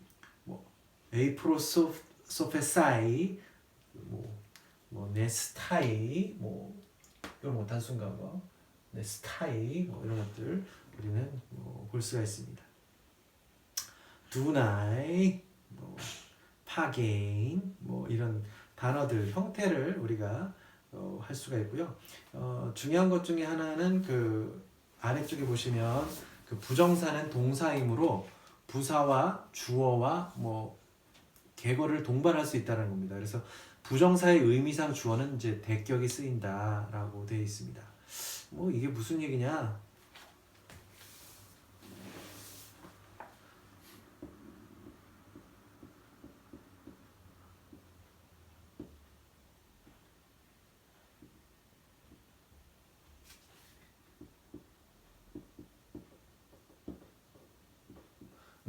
에이프로소페사이 뭐 네스타이 뭐 이런 거 단순가고 네스타이 뭐 이런 것들 우리는 볼 수가 있습니다. 두나이 뭐 파게인 뭐 이런 단어들 형태를 우리가 할 수가 있고요. 중요한 것 중에 하나는 그 아래쪽에 보시면 그 부정사는 동사이므로 부사와 주어와 뭐 계거를 동반할 수 있다는 겁니다. 그래서 부정사의 의미상 주어는 이제 대격이 쓰인다라고 되어 있습니다. 뭐 이게 무슨 얘기냐?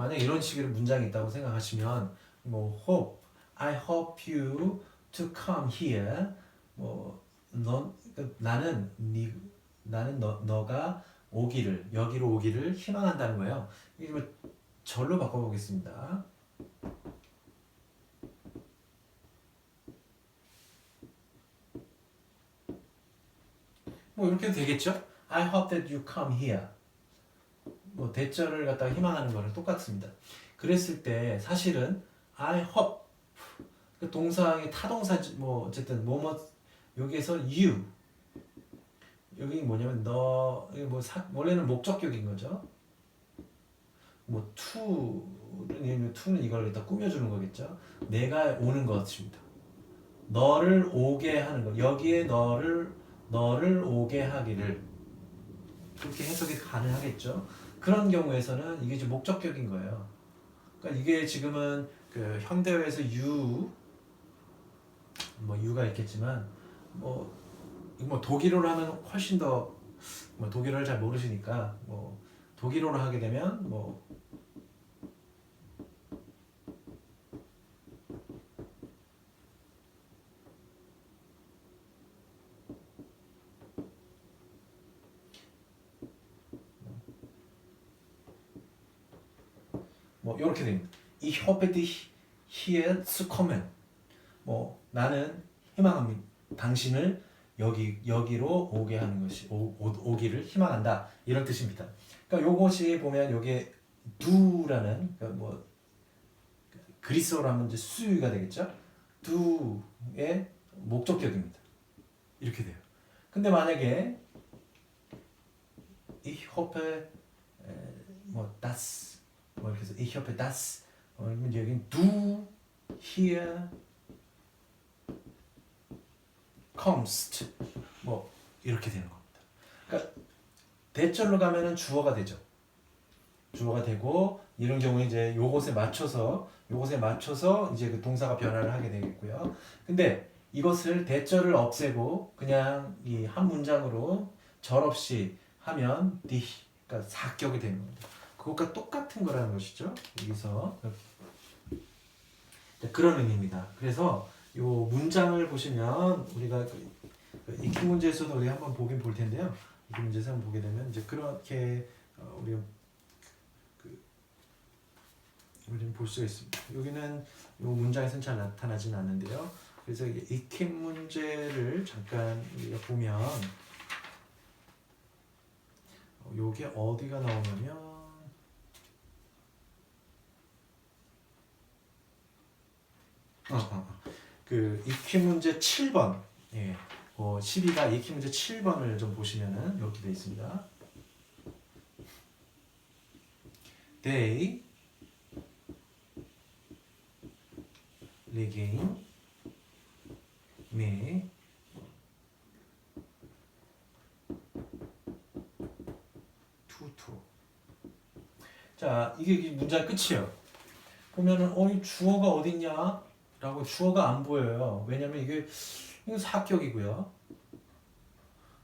만약 이런 식의 문장이 있다고 생각하시면 뭐 hope, I hope you to come here. 나는 너가 오기를 여기로 오기를 희망한다는 거예요. 이게 뭐 절로 바꿔보겠습니다. 뭐 이렇게 되겠죠? I hope that you come here. 뭐 대절을 갖다가 희망하는 거랑 똑같습니다. 그랬을 때 사실은 I hope 그 동사의 타동사 뭐 어쨌든 뭐뭐 여기에서 you 여기 뭐냐면 너 이게 뭐 원래는 목적격인 거죠. 뭐 to는 이걸 일단 꾸며주는 거겠죠. 내가 오는 것입니다. 너를 오게 하는 것. 여기에 너를 오게 하기를 그렇게 해석이 가능하겠죠. 그런 경우에서는 이게 이제 목적격인 거예요. 그러니까 이게 지금은 그 현대어에서 뭐 you가 있겠지만 뭐 독일어로 하면 훨씬 더 뭐 독일어를 잘 모르시니까 뭐 독일어로 하게 되면 뭐 이렇게 됩니다. Ich hoffe dich hier zu kommen. 뭐 나는 희망합니다. 당신을 여기로 오게 하는 것이 오기를 희망한다 이런 뜻입니다. 그러니까 요것이 보면 요게 do라는 그러니까 뭐 그리스어로 하면 이제 수가 되겠죠. do의 목적격입니다. 이렇게 돼요. 근데 만약에 ich hoffe das 뭐 이렇게 해서 ich hoffe das 그러면 여기는 du hier kommst 뭐 이렇게 되는 겁니다. 그러니까 대절로 가면은 주어가 되죠. 주어가 되고 이런 경우에 이제 요것에 맞춰서 이제 그 동사가 변화를 하게 되겠고요. 근데 이것을 대절을 없애고 그냥 이 한 문장으로 절 없이 하면 dich 그러니까 사격이 되는 겁니다. 그것과 똑같은 거라는 것이죠. 여기서 그런 의미입니다. 그래서 요 문장을 보시면 우리가 그 익히 문제에서도 우리 한번 보긴 볼 텐데요. 익히 문제에서 한번 보게 되면 이제 그렇게 우리가 우리는 볼 수가 있습니다. 여기는 요 문장에서는 잘 나타나지는 않는데요. 그래서 익히 문제를 잠깐 우리가 보면 요게 어디가 나오냐면 그 익히 문제 7번 12가 익히 문제 7번을 좀 보시면은 이렇게 되어 있습니다. They regain me to 자 이게 문장 끝이에요. 보면은 이 주어가 어딨냐? 라고 주어가 안 보여요. 왜냐면 이거 사격이고요.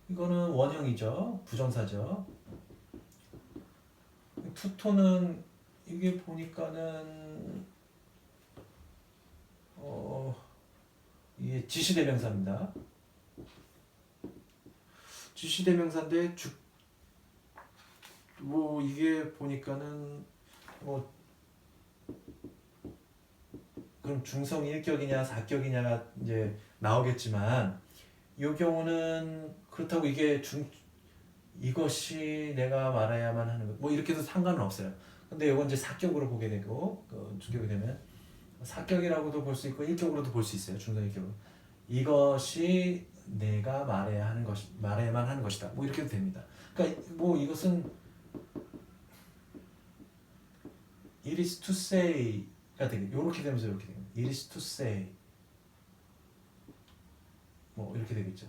이거는 원형이죠. 부정사죠. 투토는 이게 보니까는 이게 지시대명사입니다. 지시대명사인데 뭐 이게 보니까는 뭐 그럼 중성 1격이냐 4격이냐가 이제 나오겠지만 이 경우는 그렇다고 이것이 내가 말해야만 하는 것 뭐 이렇게 해도 상관은 없어요. 근데 이건 이제 4격으로 보게 되고 중격이 되면 4격이라고도 볼 수 있고 1격으로도 볼 수 있어요. 중성 1격으로 이것이 내가 말해야만 하는 것이다. 뭐 이렇게 해도 됩니다. 그러니까 뭐 이것은 it is to say가 되게 이렇게 되면서 이렇게 됩니다. it is to say 뭐 이렇게 되겠죠.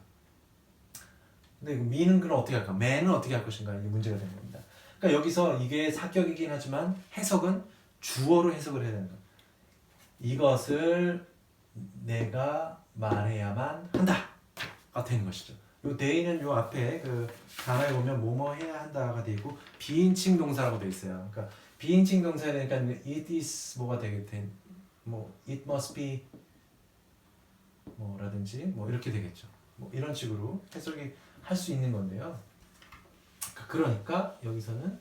근데 me는 그럼 어떻게 할까? man은 어떻게 할 것인가? 이게 문제가 되는 겁니다. 그러니까 여기서 이게 사격이긴 하지만 해석은 주어로 해석을 해야 되는 거예요. 이것을 내가 말해야만 한다가 되는 것이죠. 요 they는 요 앞에 그 단어에 보면 뭐뭐 해야 한다가 되고 비인칭 동사라고 돼 있어요. 그러니까 비인칭 동사에 되니까 it is 뭐가 되겠대. 뭐 it must be 뭐라든지 뭐 이렇게 되겠죠. 뭐 이런 식으로 해석이 할 수 있는 건데요. 그러니까 여기서는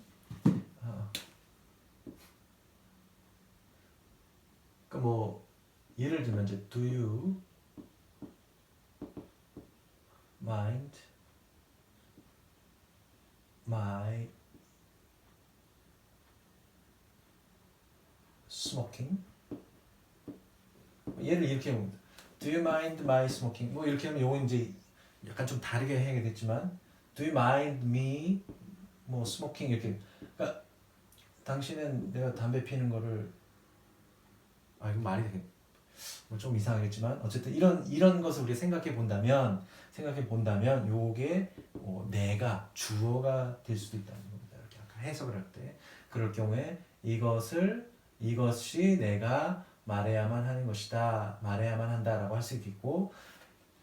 그러니까 뭐 예를 들면 이제 do you mind my smoking? 얘를 이렇게 합니다. Do you mind my smoking? 뭐 이렇게 하면 요거 이제 약간 좀 다르게 해야겠지만 Do you mind me 뭐 smoking 이렇게. 그러니까 당신은 내가 담배 피는 거를 이거 말이 되게 좀 이상하겠지만 어쨌든 이런 것을 우리가 생각해 본다면 요게 내가 주어가 될 수도 있다는 겁니다. 이렇게 아까 해석을 할 때 그럴 경우에 이것이 내가 말해야만 하는 것이다, 말해야만 한다라고 할 수도 있고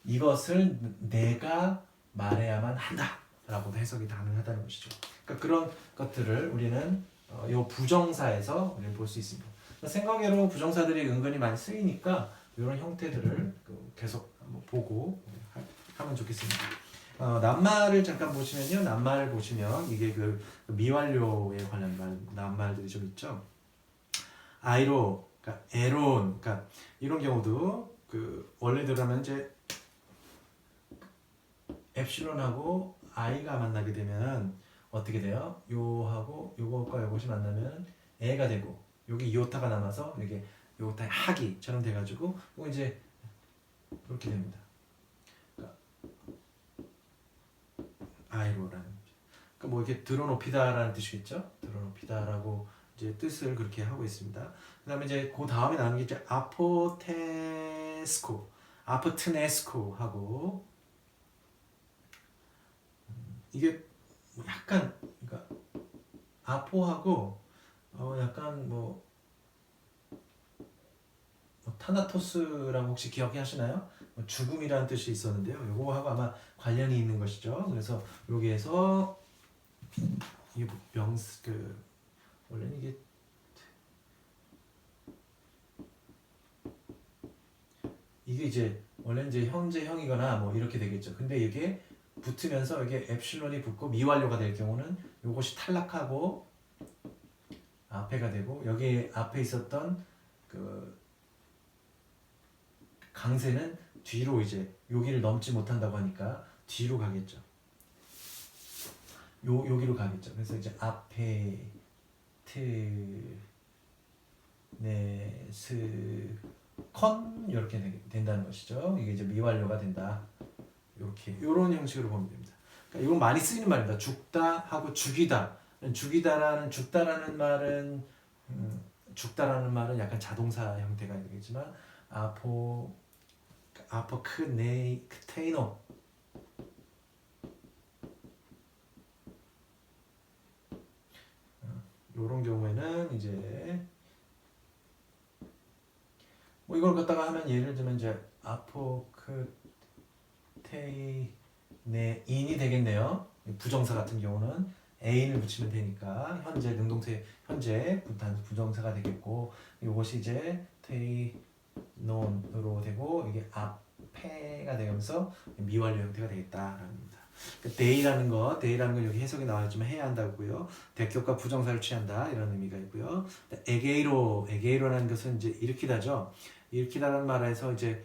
이것을 내가 말해야만 한다라고도 해석이 가능하다는 것이죠. 그러니까 그런 것들을 우리는 이 부정사에서 우리는 볼 수 있습니다. 생각외로 부정사들이 은근히 많이 쓰이니까 이런 형태들을 계속 한번 보고 하면 좋겠습니다. 낱말을 잠깐 보시면요, 낱말을 보시면 이게 그 미완료에 관련 낱말들이 좀 있죠. 아이로, 그러니까 에론, 그러니까 이런 경우도 원래대로 하면 이제 엡실론하고 i가 만나게 되면 어떻게 돼요? 요하고 요것과 요것이 만나면 에가 되고 여기 이오타가 남아서 이게 이오타의 하기처럼 돼가지고 이거 이제 이렇게 됩니다. 그러니까 아이로라는 그러니까 뭐 이렇게 들어높이다라는 뜻이겠죠? 들어높이다라고 이제 뜻을 그렇게 하고 있습니다. 그다음에 이제 그 다음에 나오는 게 이제 아포트네스코 하고 이게 약간 그러니까 아포하고 약간 뭐 타나토스라고 혹시 기억하시나요? 죽음이라는 뜻이 있었는데요. 요거하고 아마 관련이 있는 것이죠. 그래서 여기에서 이게 원래는 이게 이제 원래 이제 현재형이거나 뭐 이렇게 되겠죠. 근데 이게 붙으면서 이게 엡실론이 붙고 미완료가 될 경우는 요것이 탈락하고 앞에가 되고 여기 앞에 있었던 그 강세는 뒤로 이제 여기를 넘지 못한다고 하니까 뒤로 가겠죠. 여기로 가겠죠. 그래서 이제 앞에 컨 이렇게 된다는 것이죠. 이게 이제 미완료가 된다. 이런 형식으로 보면 됩니다. 그러니까 이건 많이 쓰이는 말입니다. 죽다 하고 죽이다. 죽다라는 말은 약간 자동사 형태가 되겠지만 아포크테이노 이런 경우에는 이제 뭐 이걸 갖다가 하면 예를 들면 이제 아포크테이네인이 되겠네요. 부정사 같은 경우는 애인을 붙이면 되니까 현재 능동태 현재 부정사가 되겠고 이것이 이제 테이논으로 되고 이게 앞에가 되면서 미완료 형태가 되겠다라는 겁니다. 그러니까 데이라는 건 여기 해석이 나와있지만 해야 한다고요. 대격과 부정사를 취한다 이런 의미가 있고요. 에게이로라는 것은 이제 일으키다죠. 일으키다라는 말에서 이제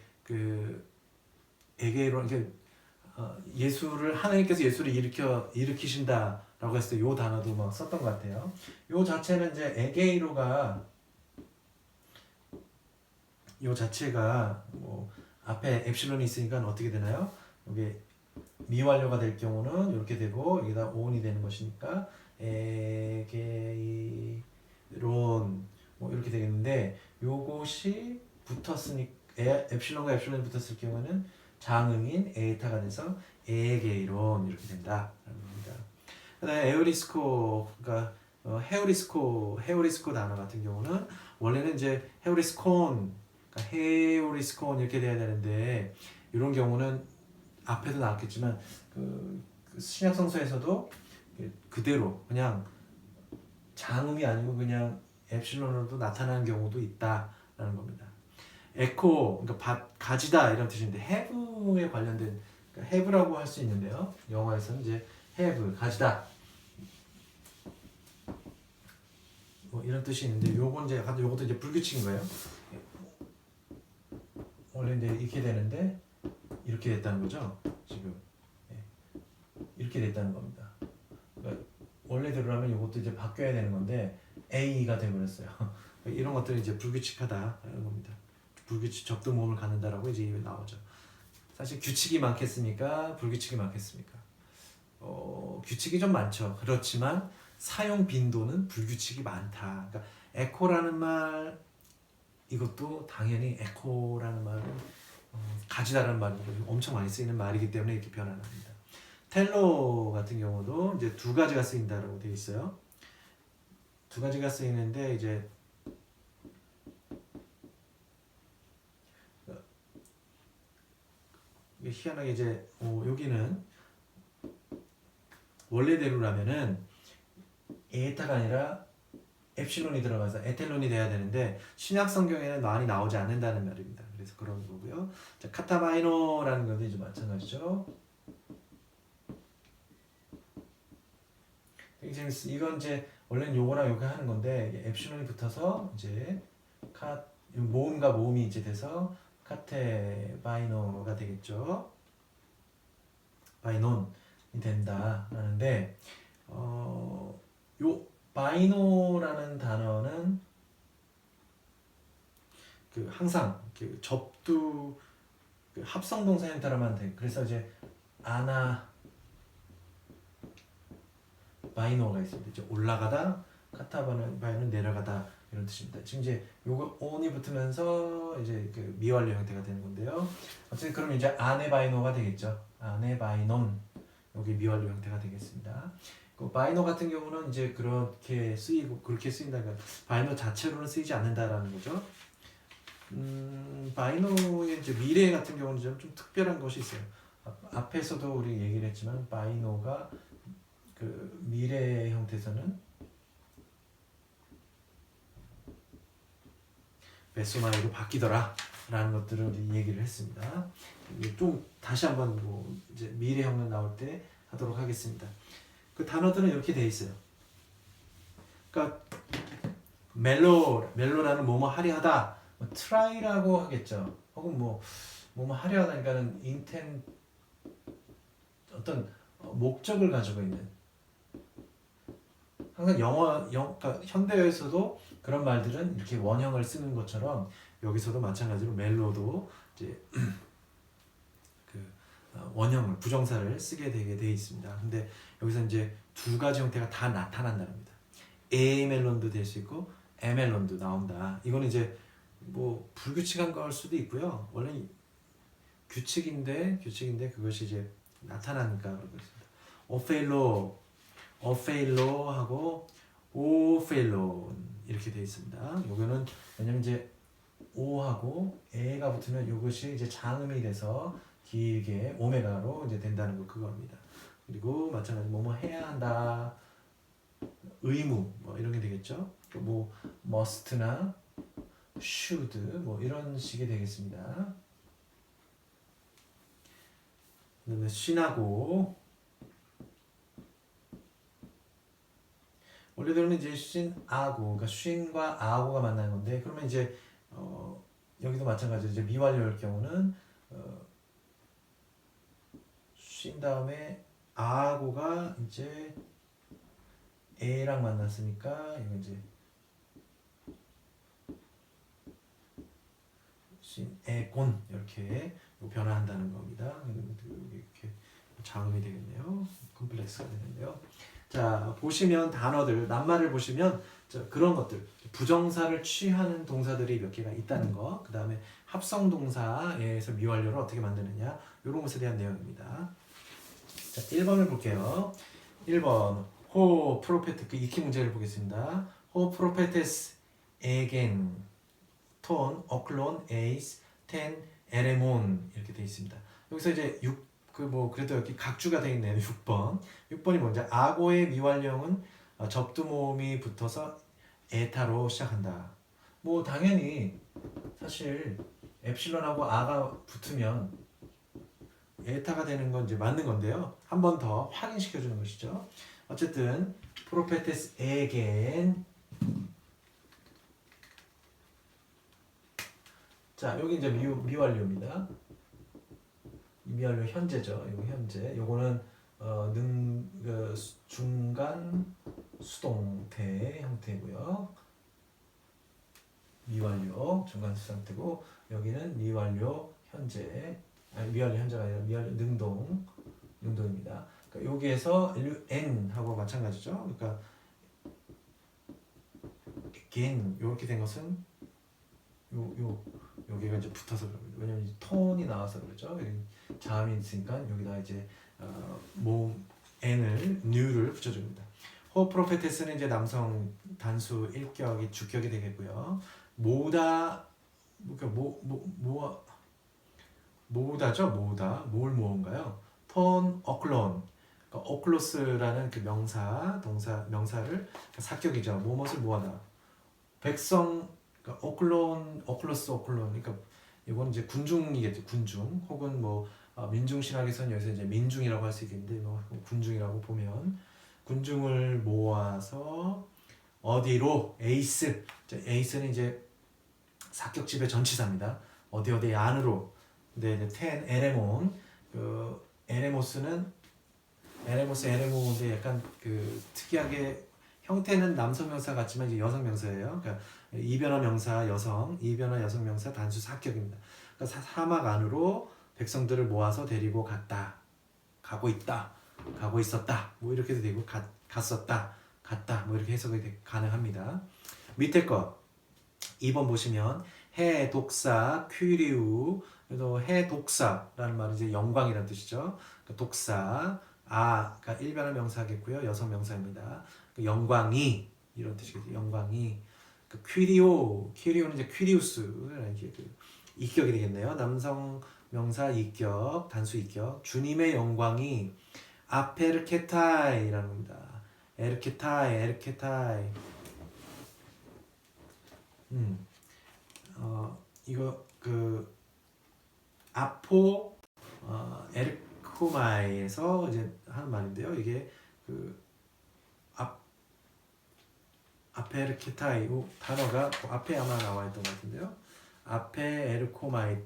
에게이로 하나님께서 예수를 일으키신다라고 했을 때 이 단어도 막 썼던 것 같아요. 요 자체는 이제 에게이로가 요 자체가 뭐 앞에 엡실론이 있으니까 어떻게 되나요? 이게 미완료가 될 경우는 이렇게 되고 여기다 온이 되는 것이니까 에게이론 뭐 이렇게 되겠는데 요것이 붙었으니까 엡실론과 엡실론이 붙었을 경우는 장음인 에타가 돼서 에게이론 이렇게 된다라는 겁니다. 그다음에 에우리스코가 헤오리스코 단어 같은 경우는 원래는 이제 헤오리스콘 이렇게 돼야 되는데 이런 경우는 앞에도 나왔겠지만 신약 성서에서도 그대로 그냥 장음이 아니고 그냥 엡실론으로도 나타나는 경우도 있다라는 겁니다. 에코, 그러니까 가지다 이런 뜻인데 have에 관련된 그러니까 have라고 할 수 있는데요. 영어에서는 이제 have, 가지다 뭐 이런 뜻이 있는데 요건 이제 약간 요것도 이제 불규칙인 거예요. 원래 이제 이렇게 되는데 이렇게 됐다는 거죠. 지금 이렇게 됐다는 겁니다. 그러니까 원래대로라면 이것도 이제 바뀌어야 되는 건데 A가 되어버렸어요. 이런 것들이 이제 불규칙하다라는 겁니다. 불규칙 적도 모음을 갖는다라고 이제 나오죠. 사실 규칙이 많겠습니까? 불규칙이 많겠습니까? 규칙이 좀 많죠. 그렇지만 사용 빈도는 불규칙이 많다. 그러니까 에코라는 말 이것도 당연히 에코라는 말은 가지다라는 말로 엄청 많이 쓰이는 말이기 때문에 이렇게 변환합니다. 텔로 같은 경우도 이제 두 가지가 쓰인다라고 되어 있어요. 두 가지가 쓰이는데 이제 희한하게 이제 여기는 원래대로라면은 에타가 아니라 엡실론이 들어가서 에텔론이 돼야 되는데 신약 성경에는 많이 나오지 않는다는 말입니다. 그래서 그런 거고요. 자, 카타바이노라는 것도 이제 마찬가지죠. 되게 재밌어. 이건 이제 원래는 요거랑 요거 하는 건데 엡실론이 붙어서 이제 모음과 모음이 이제 돼서 카테바이노가 되겠죠. 바이논이 된다라는데 요 바이노라는 단어는 그 항상 그 접두 그 합성 동사 형태로만 돼. 그래서 이제 아나 바이노가 있습니다. 이제 올라가다 카타바이노는 내려가다 이런 뜻입니다. 지금 이제 요거 on이 붙으면서 이제 그 미완료 형태가 되는 건데요. 어쨌든 그럼 이제 아네바이노가 되겠죠. 아네바이논 여기 미완료 형태가 되겠습니다. 그 바이노 같은 경우는 이제 그렇게 쓰이고 그렇게 쓰인다니까 바이노 자체로는 쓰이지 않는다라는 거죠. 바이노의 이제 미래 같은 경우는 좀 특별한 것이 있어요. 앞에서도 우리 얘기를 했지만 바이노가 그 미래 형태에서는 메소나이로 바뀌더라 라는 것들을 우리 얘기를 했습니다. 좀 다시 한번 뭐 이제 미래 형태 나올 때 하도록 하겠습니다. 그 단어들은 이렇게 돼 있어요. 그러니까 멜로라는 뭐뭐 하려 하다, 뭐 try라고 하겠죠. 혹은 뭐뭐 하려 하다니까는 인텐 어떤 목적을 가지고 있는. 항상 그러니까 현대어에서도 그런 말들은 이렇게 원형을 쓰는 것처럼 여기서도 마찬가지로 멜로도 이제 그 원형을 부정사를 쓰게 되게 돼 있습니다. 근데 여기서 이제 두 가지 형태가 다 나타난다는 겁니다. 에멜론도 될 수 있고 에멜론도 나온다. 이거는 이제 뭐 불규칙한 걸 수도 있고요. 원래 규칙인데 그것이 이제 나타나니까 그러고 있습니다. 어페일로하고 오페일론 이렇게 되어 있습니다. 요거는 왜냐면 이제 오하고 에가 붙으면 이것이 이제 장음이 돼서 길게 오메가로 이제 된다는 거 그겁니다. 그리고 마찬가지 뭐뭐 해야 한다, 의무 뭐 이런 게 되겠죠. 뭐 must나 should 뭐 이런 식이 되겠습니다. 그다음에 쉰하고 원래대로는 이제 쉰아고 그러니까 쉰과 아고가 만나는 건데 그러면 이제 여기도 마찬가지로 이제 미완료일 경우는 쉰 다음에 아고가 이제 에랑 만났으니까 이거 이제 쉰에곤 이렇게 변화한다는 겁니다. 이렇게 장음이 되겠네요. 컴플렉스가 되는데요. 자 보시면 단어들 낱말을 보시면 그런 것들 부정사를 취하는 동사들이 몇 개가 있다는 거, 그 다음에 합성 동사에서 미완료를 어떻게 만드느냐 이런 것에 대한 내용입니다. 자 1번을 볼게요. 1번 호 프로페트 그 익히 문제를 보겠습니다. 호 프로페테스 에겐 톤 어클론 에이스 텐 에레몬 이렇게 되어 있습니다. 여기서 이제 그래도 여기 각주가 되어 있네요. 6번이 뭔지 아고의 미완료는 접두모음이 붙어서 에타로 시작한다. 뭐 당연히 사실 엡실론하고 아가 붙으면 에타가 되는 건 이제 맞는 건데요. 한 번 더 확인시켜 주는 것이죠. 어쨌든 프로페테스 에겐. 자, 여기 이제 미완료입니다. 미완료 현재죠. 이거 현재. 요거는 중간 수동태 형태고요. 미완료 중간 수동태고, 여기는 미완료 현재. 아니, 미완료 현재가 아니라 미완료 능동입니다. 그러니까 여기에서 n하고 마찬가지죠. 그러니까 again 이렇게 된 것은 여기가 이제 붙어서 그럽니다. 왜냐면 이제 톤이 나와서 그러죠. 자음이 있으니까 여기다 이제 모음 n을 new를 붙여줍니다. 호 프로페테스는 이제 남성 단수 1격이 주격이 되겠고요. 모다 모다죠. 뭘 모은가요? 톤 어클론. 그러니까 어클로스라는 그 명사를 사격이죠. 무엇을 모아다. 백성, 그러니까 어클로스. 그러니까 이건 이제 군중이겠죠. 군중 혹은 뭐 민중신학에서는 여기서 이제 민중이라고 할 수 있겠는데, 뭐 군중이라고 보면 군중을 모아서 어디로 에이스는 이제 사격집의 전치사입니다. 어디 안으로. 근데 이제 텐 에레몬, 그 에레모스인데 약간 그 특이하게 형태는 남성 명사 같지만 이제 여성 명사예요. 그러니까 이변화 명사 여성, 이변화 여성 명사 단수 사격입니다. 그러니까 사막 안으로 백성들을 모아서 데리고 가고 있었다. 뭐 이렇게도 되고 갔다. 뭐 이렇게 해석이 가능합니다. 밑에 거 2번 보시면 해 독사 퀴리우. 그래서 해 독사라는 말은 이제 영광이라는 뜻이죠. 그러니까 독사 그러니까 일변화 명사겠고요. 여성 명사입니다. 그 영광이 이런 뜻이겠죠. 영광이. 그 퀴리오는 이제 퀴리우스라는 이게 그 이격이 되겠네요. 남성 명사 이격, 단수 이격. 주님의 영광이 아페르케타이라는 겁니다. 에르케타이. 이거 그 아포 에르코마이에서 이제 하는 말인데요. 이게 그 아페르케타이 단어가 앞에 아마 나와 있던 것 같은데요. 앞에 에르코마이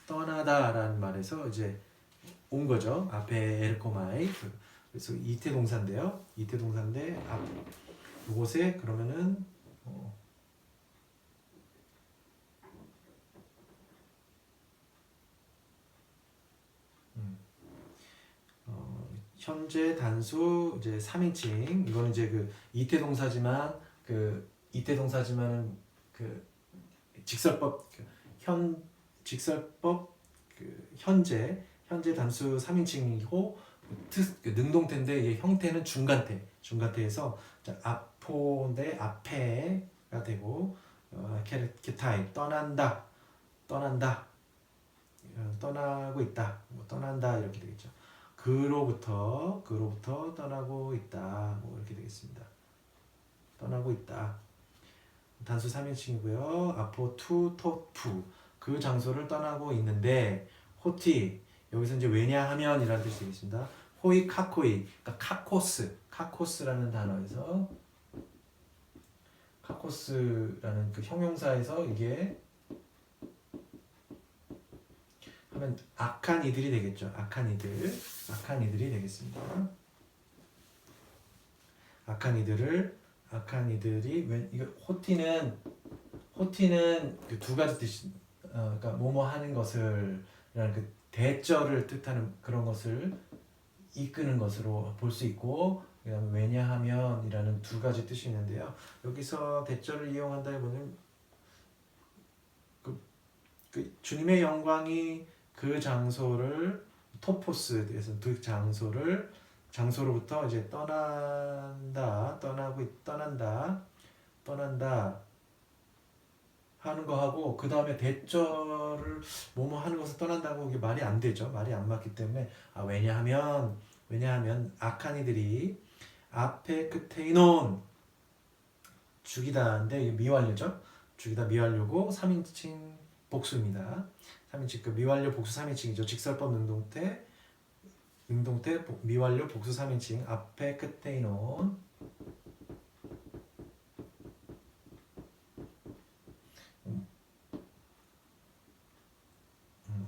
떠나다라는 말에서 이제 온 거죠. 앞에 에르코마이. 그래서 이태 동사인데요. 이곳에 그러면은 현재 단수 이제 3인칭. 이거는 이제 그 이태 동사지만은 그 직설법 그 현재 단수 3인칭이고 그 능동태인데 이게 형태는 중간태에서 아포인데 앞에가 되고 케타이 떠나고 있다. 뭐 떠난다 이렇게 되겠죠. 그로부터 떠나고 있다. 뭐 이렇게 되겠습니다. 떠나고 있다. 단수 3인칭이고요. 아포 토푸. 그 장소를 떠나고 있는데, 호티 여기서 이제 왜냐하면 이라는 뜻이 되겠습니다. 호이 카코이. 그러니까 카코스라는 단어에서 카코스라는 그 형용사에서 이게 하면 악한 이들이 되겠죠. 악한 이들이 되겠습니다. 악한 이들이 이거 호티는 그 두 가지 뜻이 그러니까 뭐뭐 하는 것을 라는 그 대절을 뜻하는 그런 것을 이끄는 것으로 볼 수 있고, 그다음에 왜냐하면이라는 두 가지 뜻이 있는데요. 여기서 대절을 이용한다면 그 주님의 영광이 그 장소를 토포스에서 그 장소로부터 이제 떠난다 하는 거하고, 그 다음에 대절을 뭐뭐 하는 것을 떠난다고 이게 말이 안 되죠. 말이 안 맞기 때문에 왜냐하면 악한 이들이 앞에 끝에 이논 죽이다인데 이게 미완료죠. 죽이다 미완료고 3인칭 복수입니다. 3인칭 그 미완료 복수 3인칭이죠. 직설법 능동태 미완료 복수 3인칭 앞에 끝에 이논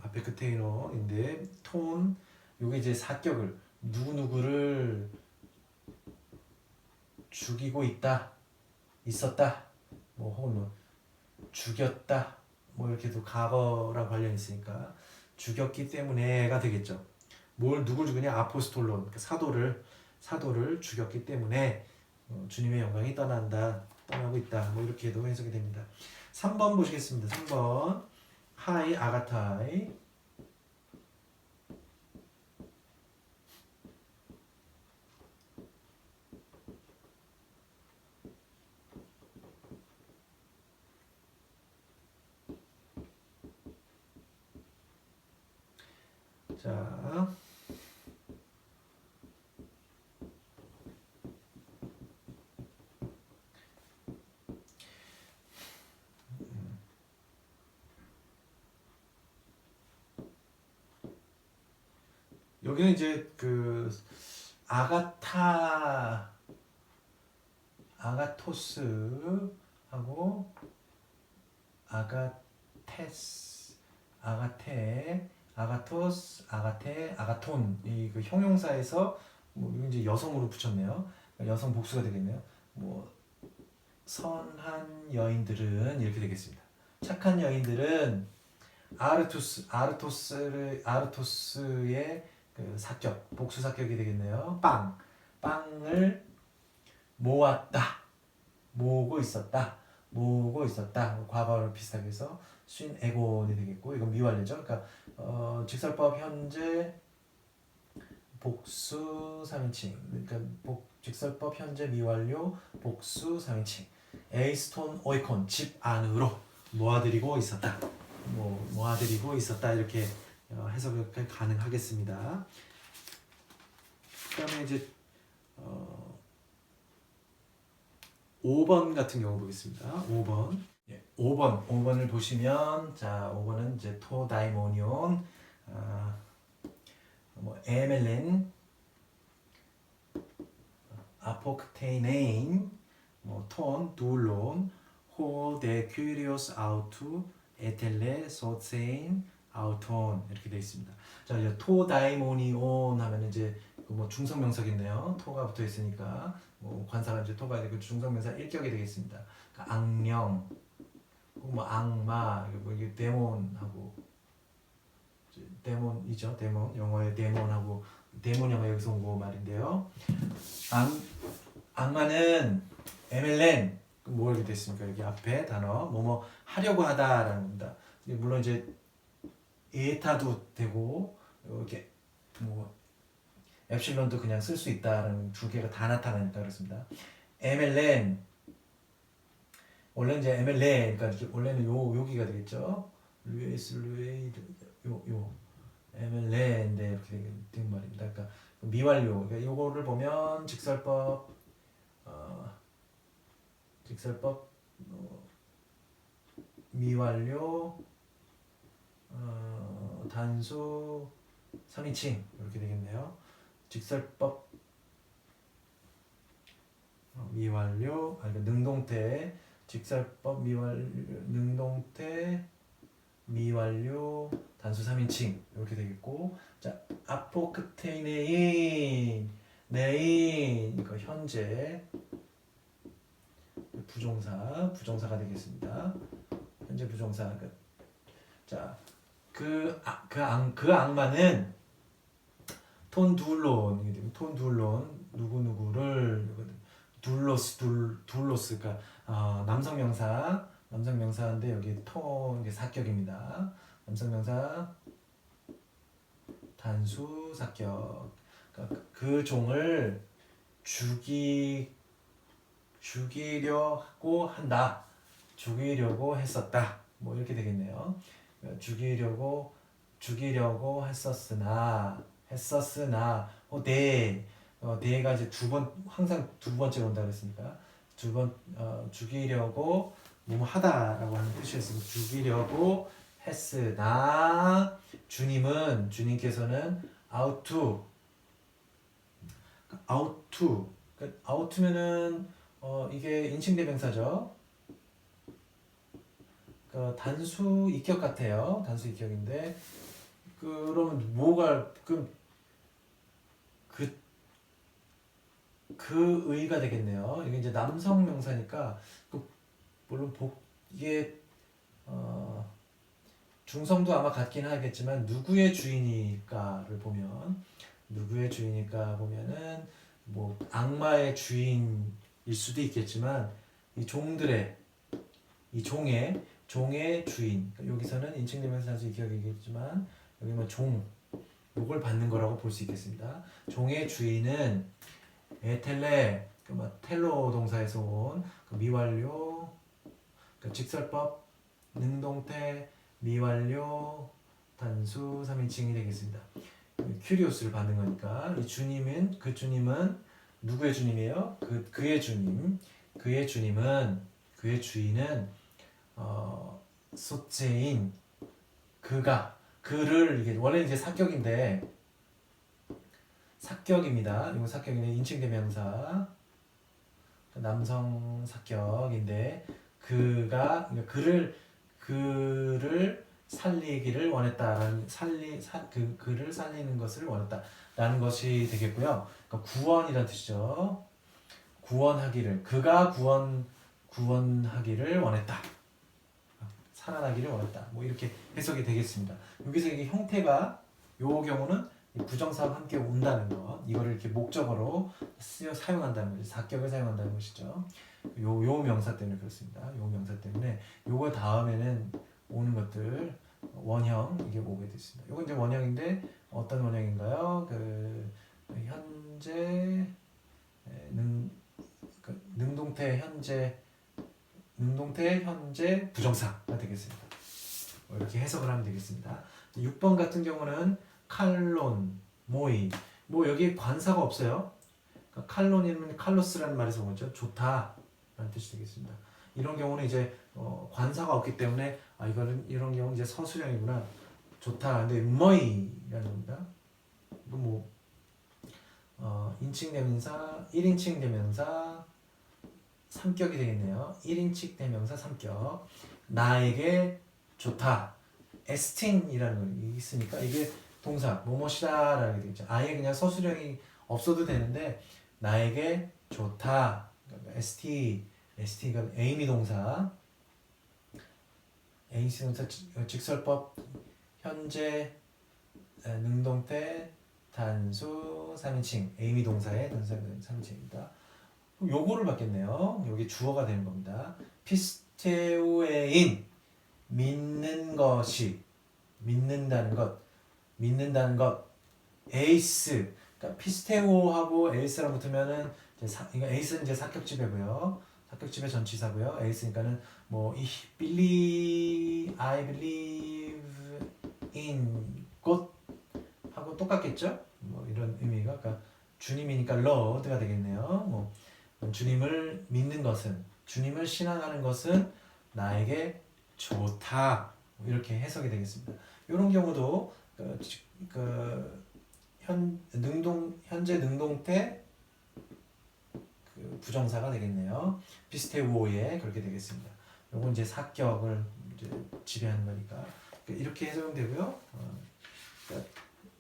앞에 끝에 이논인데 톤 요게 이제 사격을 누구누구를 죽이고 있었다 뭐 혹은 뭐 죽였다 뭐 이렇게도 과거랑 관련이 있으니까 죽였기 때문에가 되겠죠. 뭘 누굴 죽이냐 아포스톨론 그러니까 사도를 죽였기 때문에 주님의 영광이 떠나고 있다 뭐 이렇게도 해석이 됩니다. 3번 보시겠습니다. 3번 하이 아가타이 자 여기는 이제 그 아가토스하고 아가토스, 아가톤 이 그 형용사에서 뭐 이제 여성으로 붙였네요. 여성 복수가 되겠네요. 뭐 선한 여인들은 이렇게 되겠습니다. 착한 여인들은 아르토스의 그 사격 복수 사격이 되겠네요. 빵을 모으고 있었다. 과거를 비슷하게 해서 쉰 에곤이 되겠고 이건 미완료죠. 그러니까 직설법 현재 복수 3인칭 그러니까 직설법 현재 미완료 복수 3인칭 에이스톤 오이콘 집 안으로 모아들이고 있었다. 모아들이고 있었다 이렇게 해석이 가능하겠습니다. 그다음에 이제 5번 같은 경우 보겠습니다. 5번. 5번을 보시면 자, 5번은 이제 토다이모니온 뭐 에멜렌 아포크테이네인 톤 둘론 호데 큐리오스 아우투 에텔레 소세인 아우톤 이렇게 되어 있습니다. 자, 이제 토다이모니온 하면 이제 뭐 중성명사겠네요. 토가 붙어 있으니까 관사가 이제 토가 되고 중성명사 일격이 되겠습니다. 그러니까 악령, 뭐 악마, 뭐 이게 데몬하고 데몬이죠. 데몬 영어의 데몬하고 데몬 영어 여기서 온 거 말인데요. 악마는 에멜렌 뭐 이렇게 됐습니까? 여기 앞에 단어 뭐뭐 하려고 하다라는 겁니다. 물론 이제 에타도 되고 이렇게 뭐 엡실론도 그냥 쓸 수 있다라는 두 개가 다 나타나니까 그렇습니다. MLN 원래 이제 MLN 그러니까 원래는 여기가 되겠죠. 루이스 요 MLN인데 이렇게 된 말입니다. 그러니까 미완료 그러니까 요거를 보면 직설법 미완료 단수 3인칭 이렇게 되겠네요. 직설법 미완료 능동태 직설법 능동태 미완료 단수 3인칭 이렇게 되겠고 자 아포크테이네인 이거 현재 부정사가 되겠습니다. 현재 부정사 자 그 악마는 톤 둘론 누구누구를 둘로스 그러니까 남성명사인데 여기 톤 이게 사격입니다. 남성명사 단수 사격 그러니까 그 종을 죽이려고 했었다. 뭐 이렇게 되겠네요. 죽이려고 했었으나 네 대가 이제 항상 두 번째로 온다 그랬으니까 죽이려고 뭐 하다라고 하는 뜻이었으니까 죽이려고 했으나 주님께서는 out면은 이게 인칭대명사죠. 단수 이격 같아요. 단수 이격인데 그러면 뭐가 그 의가 되겠네요. 이게 이제 남성 명사니까 물론 이게 중성도 아마 같긴 하겠지만 누구의 주인일까를 보면 보면은 뭐 악마의 주인일 수도 있겠지만 이 종의 주인, 여기서는 인칭대명사 단수 이격이겠지만 여기 뭐 요걸 받는 거라고 볼 수 있겠습니다. 종의 주인은 에텔레, 텔로 동사에서 온 미완료, 직설법, 능동태, 미완료, 단수 3인칭이 되겠습니다. 큐리오스를 받는 거니까 이 주님은 누구의 주님이에요? 그의 주인은 소체인 그를 이게 원래 이제 사격입니다. 이거 사격인데 인칭대명사 남성 사격인데 그를 살리기를 원했다라는 그를 살리는 것을 원했다라는 것이 되겠고요. 그러니까 구원이라는 뜻이죠. 그가 구원하기를 원했다. 살아나기를 원했다. 뭐 이렇게 해석이 되겠습니다. 여기서 이게 형태가 요 경우는 부정사와 함께 온다는 것, 이거를 이렇게 목적어로 사용한다는 거죠. 사격을 사용한다는 것이죠. 요 명사 때문에 그렇습니다. 요 명사 때문에 요거 다음에는 오는 것들 원형 이게 오게 됐습니다. 요건 이제 원형인데 어떤 원형인가요? 현재 능동태 현재 부정사가 되겠습니다. 이렇게 해석을 하면 되겠습니다. 6번 같은 경우는 칼론, 모이, 뭐 여기 관사가 없어요. 그러니까 칼론이면 칼로스라는 말에서 오죠. 좋다라는 뜻이 되겠습니다. 이런 경우는 이제 관사가 없기 때문에 이런 경우 이제 서술형이구나. 좋다. 근데 뭐이라는 겁니다. 뭐 인칭 대명사, 1인칭 대명사 3격이 되겠네요. 1인칭 대명사 3격. 나에게 좋다. 에스틴이라는 거 있으니까 이게 동사 뭐뭐시다라는 게 되겠죠. 아예 그냥 서술형이 없어도 되는데 나에게 좋다. 그러니까 ST가 에이미 동사, 직설법, 현재, 능동태, 단수, 3인칭, 에이미 동사의 단수 3인칭입니다. 요거를 받겠네요. 여기 주어가 되는 겁니다. 피스테오에인, 믿는다는 것, 에이스, 그러니까 피스테오하고 에이스랑 붙으면은 이거 에이스는 이제 사격지배고요. 사격지배 전치사고요. 에이스니까는 뭐 I believe in God 하고 똑같겠죠? 뭐 이런 의미가, 그러니까 주님이니까 Lord가 되겠네요. 뭐 주님을 믿는 것은, 주님을 신앙하는 것은 나에게 좋다. 이렇게 해석이 되겠습니다. 이런 경우도 현재 능동태 부정사가 되겠네요. 피스테오에 그렇게 되겠습니다. 요건 이제 사격을 이제 지배하는 거니까 이렇게 해석되고요. 그러니까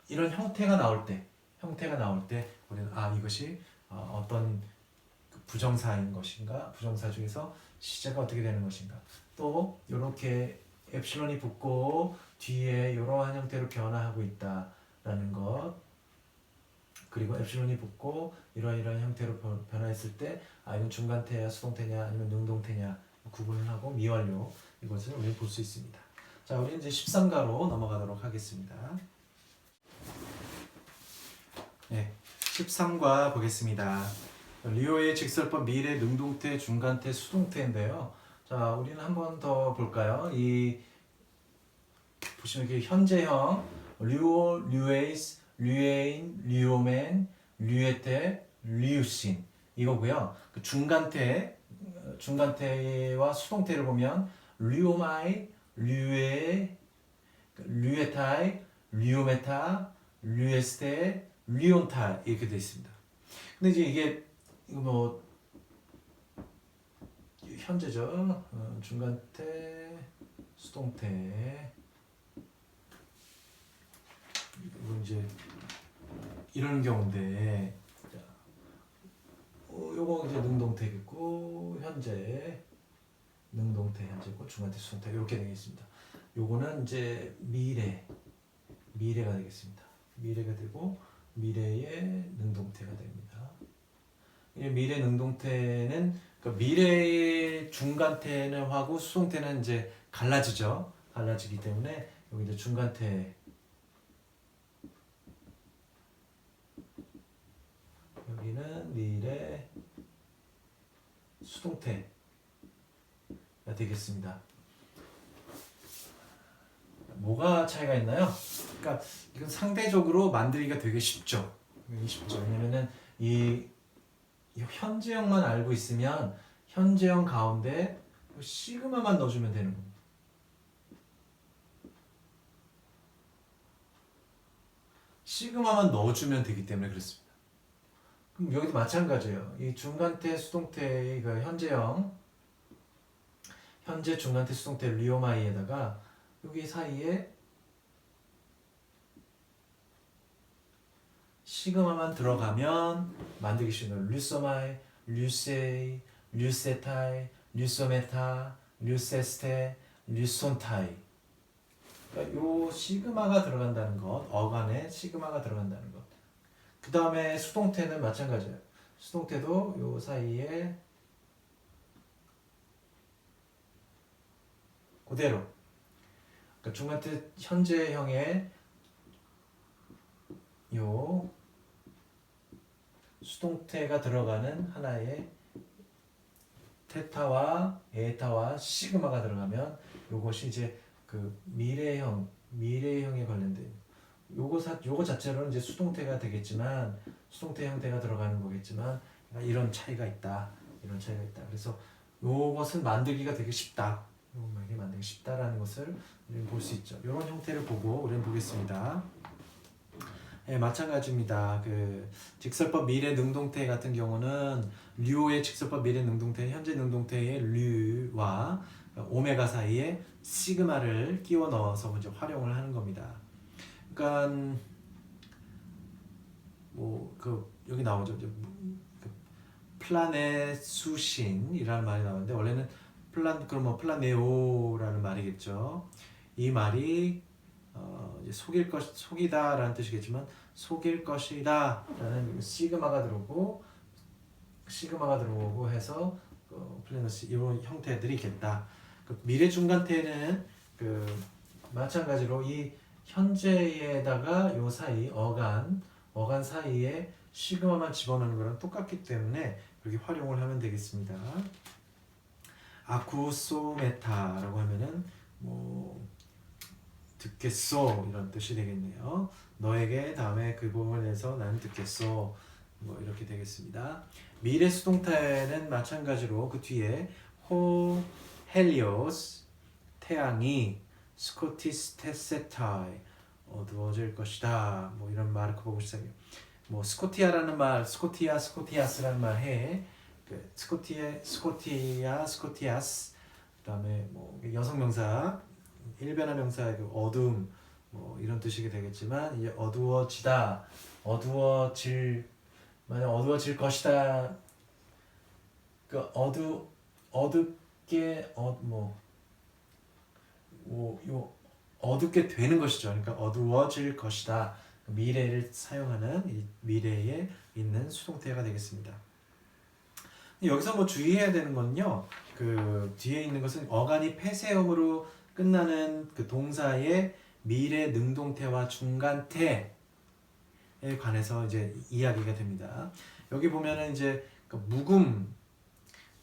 이런 형태가 나올 때 우리는 이것이 어떤 부정사인 것인가, 부정사 중에서 시제가 어떻게 되는 것인가, 또 이렇게 엡실론이 붙고 뒤에 이러한 형태로 변화하고 있다라는 것, 그리고 엡실론이 붙고 이러한 형태로 변화했을 때 이건 중간태냐 수동태냐 아니면 능동태냐 구분을 하고 미완료, 이것을 우리는 볼 수 있습니다. 자, 우리 이제 13가로 넘어가도록 하겠습니다. 네, 13과 보겠습니다. 리오의 직설법 미래 능동태 중간태 수동태인데요. 자, 우리는 한 번 더 볼까요? 보시면 이렇게 현재형 류오, 류에이스, 류에인, 류오맨, 류에테, 류신 이거고요. 그 중간태와 수동태를 보면 류오마이, 류에, 류에타이, 류오메타, 류에스테, 류온타 이렇게 되어 있습니다. 근데 이제 이게 뭐 현재죠. 중간태, 수동태. 이거 이제 이런 경우인데, 자, 요거 이제 능동태겠고 현재 능동태 현재고 중간태 수동태 이렇게 되겠습니다. 요거는 이제 미래가 되겠습니다. 미래가 되고 미래의 능동태가 됩니다. 이 미래 능동태는 그러니까 미래의 중간태는 하고 수동태는 이제 갈라지죠. 갈라지기 때문에 여기 이제 중간태 여기는 미래 수동태가 되겠습니다. 뭐가 차이가 있나요? 그러니까 이건 상대적으로 만들기가 되게 쉽죠. 왜냐면은 이 현재형만 알고 있으면 현재형 가운데 시그마만 넣어주면 되는 겁니다. 시그마만 넣어주면 되기 때문에 그렇습니다. 그럼 여기도 마찬가지예요. 이 중간태 수동태가 현재 중간태 수동태 리오마이에다가 여기 사이에 시그마만 들어가면 만들기 쉬운 거예요. 류소마이, 류세이, 류세타이, 류소메타, 류세스테, 류손타이. 그러니까 요 시그마가 들어간다는 것, 어간에 시그마가 들어간다는 것. 그 다음에 수동태는 마찬가지예요. 수동태도 요 사이에 그대로. 그러니까 중간태 현재형의 요 수동태가 들어가는 하나의 테타와 에타와 시그마가 들어가면 요것이 이제 그 미래형에 관련된 요거 자체로는 이제 수동태가 되겠지만 수동태 형태가 들어가는 거겠지만 이런 차이가 있다. 그래서 요것은 만들기가 되게 쉽다. 요거 만들기 쉽다라는 것을 볼 수 있죠. 이런 형태를 보고 우리는 보겠습니다. 네, 마찬가지입니다. 그 직설법 미래 능동태 같은 경우는 류의 직설법 미래 능동태 현재 능동태의 류와 오메가 사이에 시그마를 끼워 넣어서 이제 활용을 하는 겁니다. 그러니까 뭐 그 여기 나오죠. 그 플라네수신이라는 말이 나오는데 원래는 플라네오라는 말이겠죠. 이 말이 이제 속이다라는 뜻이겠지만 속일 것이다라는 시그마가 들어오고 해서 플래너스 이런 형태들이 있겠다. 그 미래 중간태는 그 마찬가지로 이 현재에다가 요 사이 어간 사이에 시그마만 집어넣는 거랑 똑같기 때문에 여기 활용을 하면 되겠습니다. 아쿠소메타라고 하면은 뭐 듣겠소 이런 뜻이 되겠네요. 너에게 다음에 그 부분에 대해서 나는 듣겠소 뭐 이렇게 되겠습니다. 미래 수동태는 마찬가지로 그 뒤에 헬리오스 태양이 스코티스 테세타이 어두워질 것이다 뭐 이런 말을 보고 시작해요. 뭐 스코티아라는 말 스코티아스라는 말 해. 그 스코티아스 그다음에 뭐 여성 명사 일변화 명사의 그 어둠 뭐 이런 뜻이 되겠지만 이제 만약 어두워질 것이다. 그 어둡게 어둡게 되는 것이죠. 그러니까 어두워질 것이다. 미래를 사용하는 이 미래에 있는 수동태가 되겠습니다. 여기서 뭐 주의해야 되는 건요. 그 뒤에 있는 것은 어간이 폐쇄음으로 끝나는 그 동사의 미래 능동태와 중간태에 관해서 이제 이야기가 됩니다. 여기 보면은 이제 그 묵음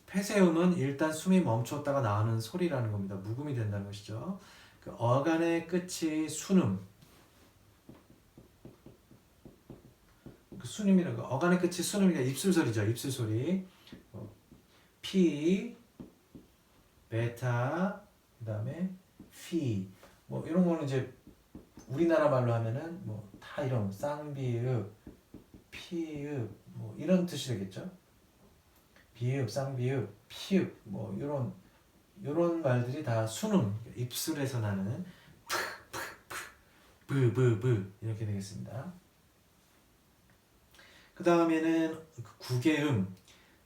폐쇄음은 일단 숨이 멈췄다가 나오는 소리라는 겁니다. 묵음이 된다는 것이죠. 그 어간의 끝이 순음 그 순음이라는 거 어간의 끝이 순음이니까 입술 소리죠. 입술 소리. 피, 베타, 그다음에 피. 뭐 이런 거는 이제 우리나라 말로 하면은 뭐 다 이런 쌍비읍, 피읍 뭐 이런 뜻이 되겠죠. 비읍, 쌍비읍, 피읍 뭐 이런 말들이 다 순음 입술에서 나는 브브브 이렇게 되겠습니다. 그 다음에는 구개음.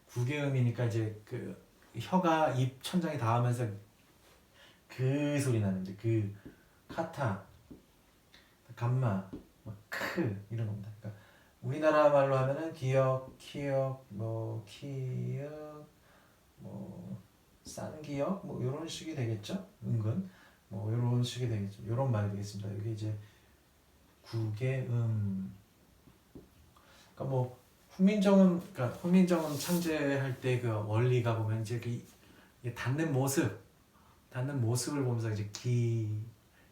구개음이니까 이제 그 혀가 입 천장에 닿으면서 그 소리 나는데 그 카타, 감마, 크 이런 겁니다. 그러니까 우리나라 말로 하면은 기역, 키역, 뭐 키역, 뭐 쌍기역 뭐 이런 식이 되겠죠. 은근 뭐 이런 식이 되겠죠. 이런 말이 되겠습니다. 여기 이제 구개음. 그러니까 뭐 훈민정음 창제할 때 그 원리가 보면 이제 그 닿는 모습을 보면서 이제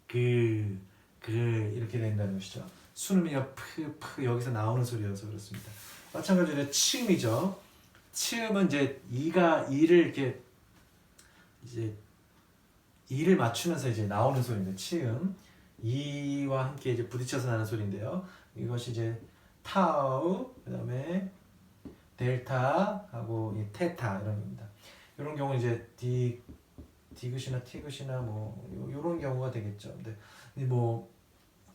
그 이렇게 된다는 것이죠. 순음이가 프 여기서 나오는 소리여서 그렇습니다. 마찬가지로 치음이죠. 치음은 이제 이를 이렇게 이제 이를 맞추면서 이제 나오는 소리인데 치음 이와 함께 이제 부딪혀서 나는 소리인데요. 이것이 이제 타우 그다음에 델타하고 이 테타 이런 겁니다. 이런 경우 이제 디귿이나 티귿이나 뭐 이런 경우가 되겠죠. 근데 뭐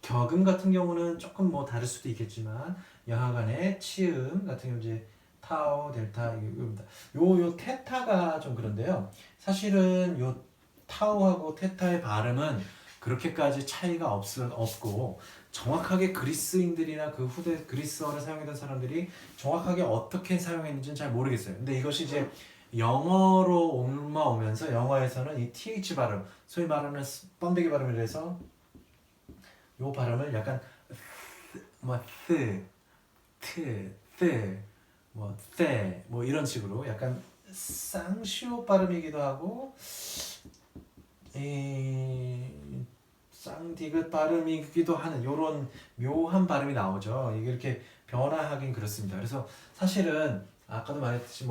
격음 같은 경우는 조금 뭐 다를 수도 있겠지만 여하간에 치음 같은 경우 이제 타우 델타 이겁니다. 요 테타가 좀 그런데요. 사실은 요 타우하고 테타의 발음은 그렇게까지 차이가 없고 정확하게 그리스인들이나 그 후대 그리스어를 사용했던 사람들이 정확하게 어떻게 사용했는지는 잘 모르겠어요. 근데 이것이 이제 영어로 옮아오면서 영어에서는 이 th 발음, 소위 말하는 번데기 발음이라 해서 요 발음을 약간 뭐 뭐 이런 식으로 약간 쌍시오 발음이기도 하고 쌍디귿 발음이기도 하는 요런 묘한 발음이 나오죠. 이게 이렇게 변화하긴 그렇습니다. 그래서 사실은 아까도 말했듯이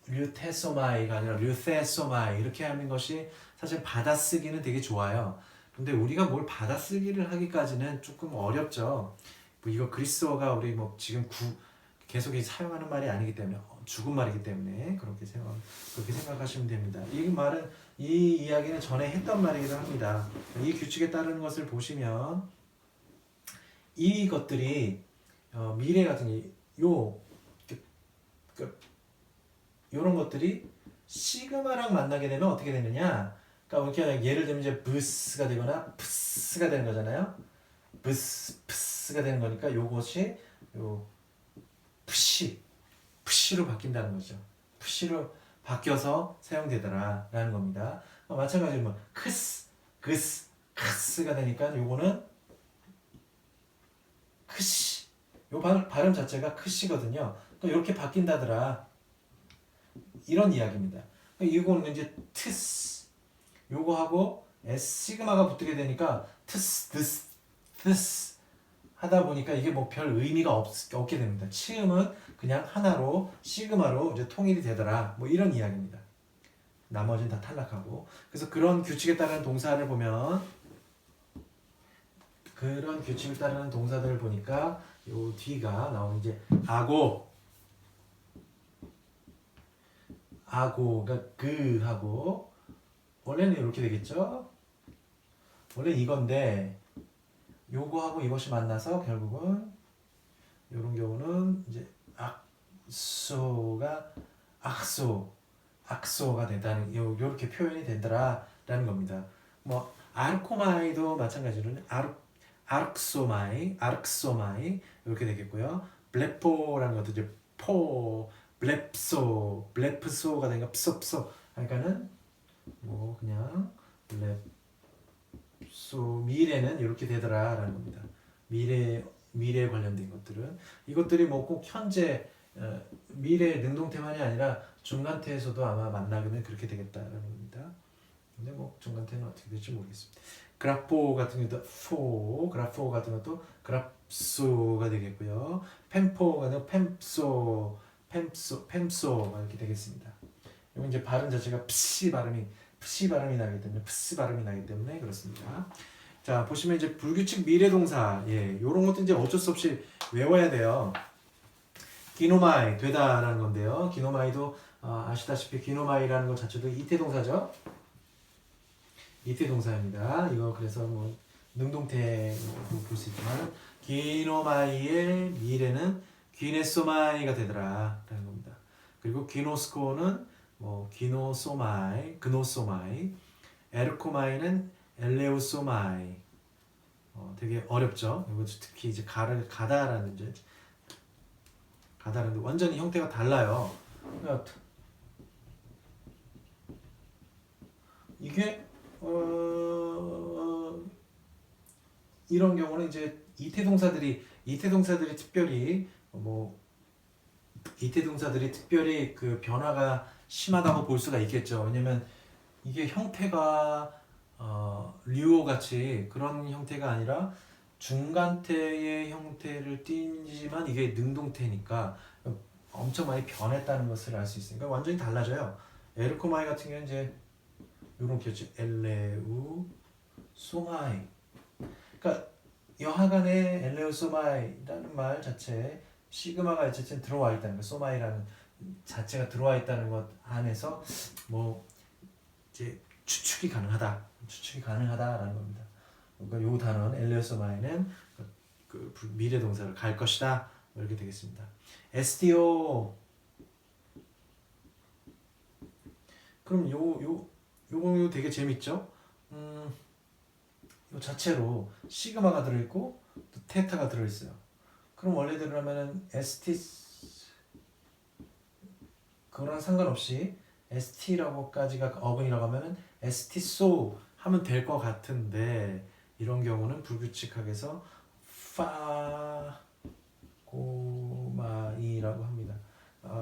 류테소마이가 아니라 류테소마이 이렇게 하는 것이 사실 받아쓰기는 되게 좋아요. 근데 우리가 뭘 받아쓰기를 하기까지는 조금 어렵죠. 뭐 이거 그리스어가 우리 뭐 지금 계속 사용하는 말이 아니기 때문에 죽은 말이기 때문에 그렇게 생각하시면 됩니다. 이 이야기는 전에 했던 말이기도 합니다. 이 규칙에 따르는 것을 보시면 이것들이 미래 같은 요런 것들이 시그마랑 만나게 되면 어떻게 되느냐? 그러니까 이렇게 예를 들면 이제 브스가 되거나 프스가 되는 거잖아요. 프스가 되는 거니까 요것이 푸시로 바뀐다는 거죠. 푸시로 바뀌어서 사용되더라라는 겁니다. 마찬가지로 뭐 크스가 되니까 요거는 크시. 요 발음 자체가 크시거든요. 또 이렇게 바뀐다더라. 이런 이야기입니다. 이거는 이제 트스. 요거하고 S 시그마가 붙게 되니까 트스 하다 보니까 이게 뭐 별 의미가 없게 됩니다. 치음은 그냥 하나로 시그마로 이제 통일이 되더라. 뭐 이런 이야기입니다. 나머지는 다 탈락하고. 그래서 그런 규칙에 따르는 동사를 보면 그런 규칙을 따르는 동사들을 보니까 요 뒤가 나오는 이제 아고가 그하고 원래는 이렇게 되겠죠. 원래 이건데 요거하고 이것이 만나서 결국은 이런 경우는 이제 악소가 된다는 요렇게 표현이 되더라라는 겁니다. 뭐 아르코마이도 마찬가지로 아르크소마이 이렇게 되겠고요. 블레포라는 것도 이제 블렙소가 되니까 pso 그러니까는 뭐 그냥 블렙소 미래는 이렇게 되더라라는 겁니다. 미래에 관련된 것들은 이것들이 뭐 꼭 현재 미래 능동태만이 아니라 중간태에서도 아마 만나면 그렇게 되겠다라는 겁니다. 근데 뭐 중간태는 어떻게 될지 모르겠습니다. 그라포 같은 경우도 그라포 같은 것도 그랍소가 되겠고요. 펜포가 되면 펜소가 이렇게 되겠습니다. 이건 이제 발음 자체가 p시 발음이 나기 때문에 p스 발음이 나기 때문에 그렇습니다. 자, 보시면 이제 불규칙 미래동사, 요런 것도 이제 어쩔 수 없이 외워야 돼요. 기노마이 되다라는 건데요. 기노마이도 아시다시피 기노마이라는 것 자체도 이태동사죠. 이태동사입니다. 이거 그래서 뭐 능동태로 볼 수 있지만 기노마이의 미래는 귀네소마이가 되더라라는 겁니다. 그리고 기노스코는 뭐 기노소마이, 그노소마이, 에르코마이는 엘레우소마이. 되게 어렵죠. 이거 특히 이제 가다라는 완전히 형태가 달라요. 그러니까 이게 이런 경우는 이제 이태동사들이 특별히 그 변화가 심하다고 볼 수가 있겠죠. 왜냐면 이게 형태가 류어 같이 그런 형태가 아니라 중간태의 형태를 띠지만 이게 능동태니까 엄청 많이 변했다는 것을 알 수 있으니까 완전히 달라져요. 에르코마이 같은 경우는 이제 이렇게 엘레우 소마이. 그러니까 여하간에 엘레우 소마이라는 말 자체에 시그마가 어쨌든 들어와 있다는 거, 소마이라는 자체가 들어와 있다는 것 안에서 뭐 이제 추측이 가능하다라는 겁니다. 그러니까 요 단어는 엘레우 소마이는 그 미래 동사를 갈 것이다 이렇게 되겠습니다. STO 그럼 요거 되게 재밌죠? 요 자체로 시그마가 들어있고 또 테타가 들어있어요. 그럼 원래대로 하면은 ST 그거랑 상관없이 ST라고까지가 어근이라고 하면은 ST소 하면 될 것 같은데 이런 경우는 불규칙하게 해서 파고마이라고 합니다.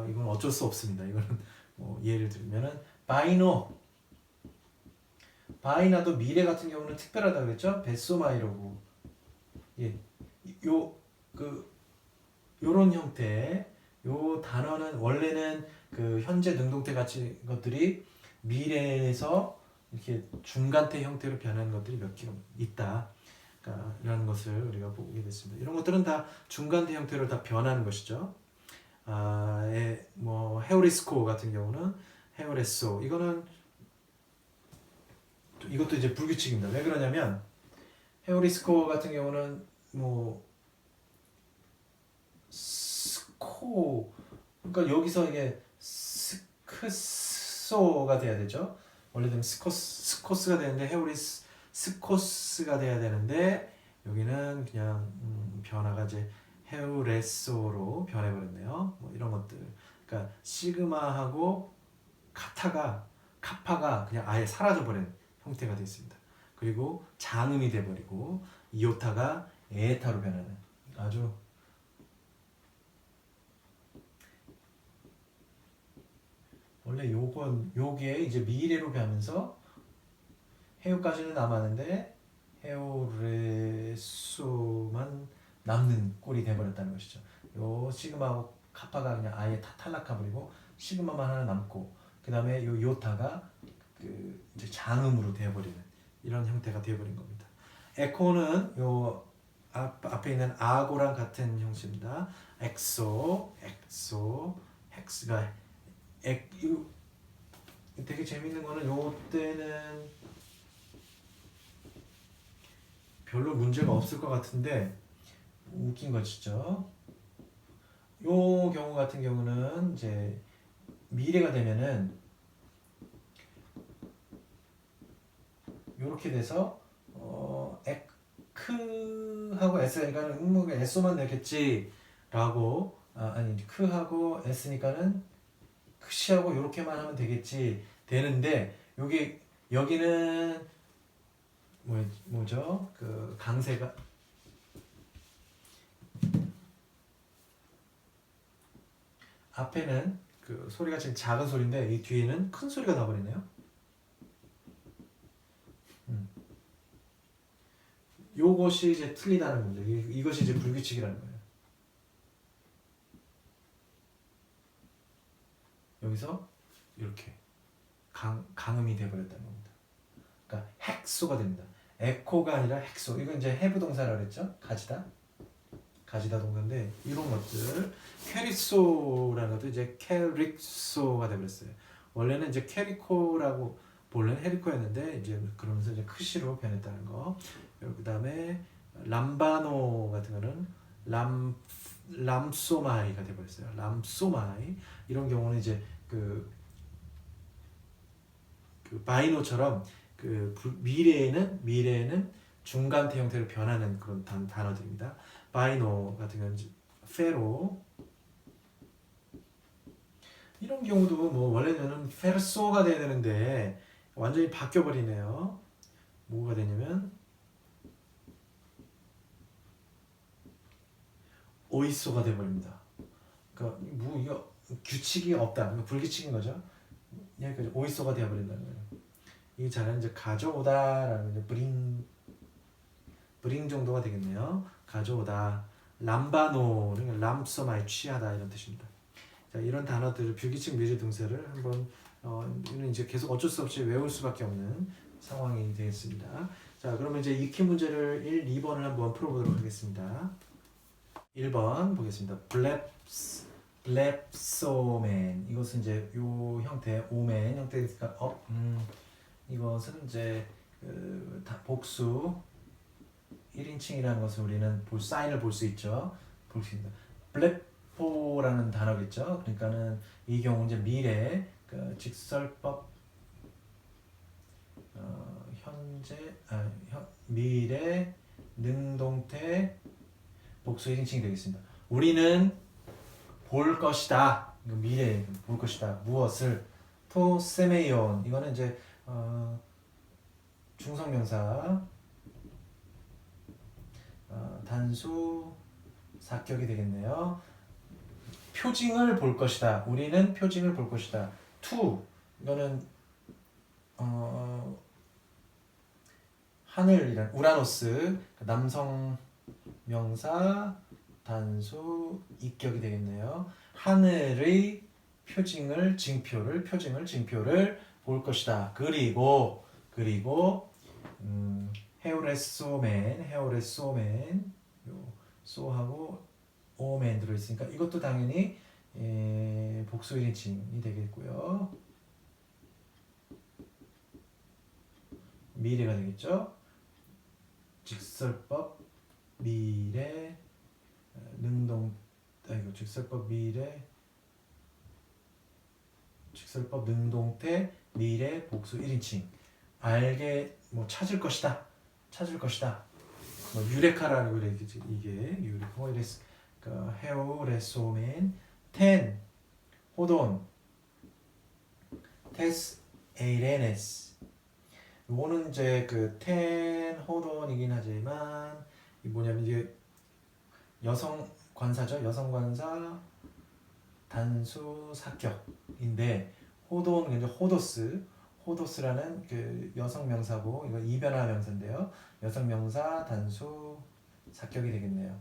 이건 어쩔 수 없습니다. 이거는 뭐 예를 들면은 바이나도 미래 같은 경우는 특별하다고 그랬죠? 베소마이라고. 요런 형태 요 단어는 원래는 그 현재 능동태 같이 것들이 미래에서 이렇게 중간태 형태로 변하는 것들이 몇 개 있다. 라는 것을 우리가 보게 됐습니다. 이런 것들은 다 중간태 형태로 다 변하는 것이죠. 뭐 헤오리스코 같은 경우는 헤오레소 이것도 이제 불규칙입니다. 왜 그러냐면 헤오리스코 같은 경우는 뭐 그러니까 여기서 이게 스크소가 돼야 되죠. 원래는 스코스가 되는데 스코스가 돼야 되는데 여기는 그냥 변화가 이제 헤우레소로 변해버렸네요. 뭐 이런 것들. 그러니까 시그마하고 카파가 그냥 아예 사라져버린 형태가 되어 있습니다. 그리고 장음이 돼버리고 이오타가 에타로 변하는 아주 원래 요게 이제 미래로 가면서 해오까지는 남았는데 헤오레소만 남는 꼴이 돼버렸다는 것이죠. 요 시그마하고 카파가 그냥 아예 다 탈락해버리고 시그마만 하나 남고 그 다음에 요 요타가 그 이제 장음으로 되어버리는 이런 형태가 되어버린 겁니다. 에코는 요 앞에 있는 아고랑 같은 형식입니다. 헥스가 되게 재밌는 거는 요 때는 별로 문제가 없을 것 같은데 웃긴 것이죠. 요 경우 같은 경우는 이제 미래가 되면은 요렇게 돼서 크하고 s니까는 음목에 s만 되겠지라고 아니 크하고 s니까는 크시하고 요렇게만 하면 되겠지 되는데 여기는 뭐죠? 그 강세가 앞에는 그 소리가 지금 작은 소리인데 이 뒤에는 큰 소리가 나버리네요. 요것이 이제 틀리다는 겁니다. 이것이 이제 불규칙이라는 거예요. 여기서 이렇게 강음이 돼버렸다는 겁니다. 그러니까 헥소가 됩니다. 에코가 아니라 헥소. 이건 이제 해부 동사라고 그랬죠. 가지다 동사인데 이런 것들 캐리소라는 것도 이제 캐릭소가 돼버렸어요. 원래는 이제 캐리코라고 본래는 헤리코였는데 이제 그러면서 이제 크시로 변했다는 거. 그다음에 람바노 같은 거는 람소마이가 돼버렸어요. 람소마이 이런 경우는 이제 그 바이노처럼 미래에는 중간태 형태로 변하는 그런 단어들입니다. 바이노 같은 경우는 페로 이런 경우도 뭐 원래는 페르소가 돼야 되는데 완전히 바뀌어 버리네요. 뭐가 되냐면 오이소가 돼 버립니다. 그러니까 뭐 이거 규칙이 없다. 불규칙인 거죠. 여기까지 오이소가 되어 버린다는 거예요. 이 자는 이제 가져오다라는 이제 브링 정도가 되겠네요. 가져오다. 람바노는 람소마이 취하다 이런 뜻입니다. 자, 이런 단어들을 불규칙 미래 동사를 한번 이는 이제 계속 어쩔 수 없이 외울 수밖에 없는 상황이 되겠습니다. 자, 그러면 이제 익히 문제를 1, 2번을 한번 풀어보도록 하겠습니다. 1번 보겠습니다. 블랩소맨 이것은 이제 요 형태 오맨 형태니까 이것은 이제 복수 1인칭이라는 것을 우리는 사인을 볼 수 있죠. 볼 수 있습니다. 블랙포라는 단어겠죠. 그러니까는 이 경우 이제 미래 직설법 미래 능동태 복수 1인칭이 되겠습니다. 우리는 볼 것이다. 미래 볼 것이다. 무엇을 토세메이온 이거는 이제 중성명사 단수 사격이 되겠네요. 표징을 볼 것이다. 우리는 표징을 볼 것이다. 투 이거는 하늘이란 우라노스 남성 명사 단수 이격이 되겠네요. 하늘의 징표를 볼 것이다. 그리고 헤오레소맨 요 소하고 오맨 들어있으니까 이것도 당연히 복수 1인칭이 되겠고요. 미래가 되겠죠. 직설법 미래 직설법 능동태 미래 복수 1인칭 찾을 것이다 뭐 유레카라고 그래 이게 유레카 이레스 헤오레소멘 텐 호돈 테스 에이레네스 요거는 이제 텐 호돈이긴 하지만 이 뭐냐면 이게 여성 관사죠. 여성 관사 단수 사격인데 호돈은 이제 호도스라는 그 여성 명사고 이거 이변화 명사인데요. 여성 명사 단수 사격이 되겠네요.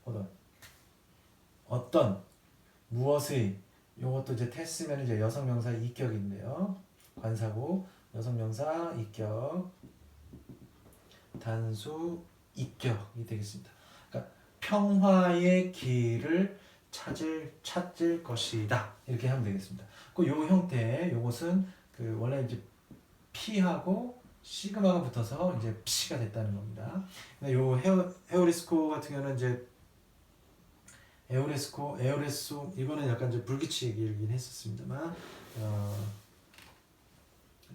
호돈 어떤 무엇의 요것도 이제 테스면 이제 여성 명사 이격인데요. 관사고 여성 명사 이격 단수 이격이 되겠습니다. 그러니까 평화의 길을 찾을 것이다. 이렇게 하면 되겠습니다. 그 요 형태, 요것은 그 원래 이제 P하고 시그마가 붙어서 이제 P가 됐다는 겁니다. 요 에오레스코 같은 경우는 이제 에오레소 이거는 약간 이제 불규칙이긴 했었습니다만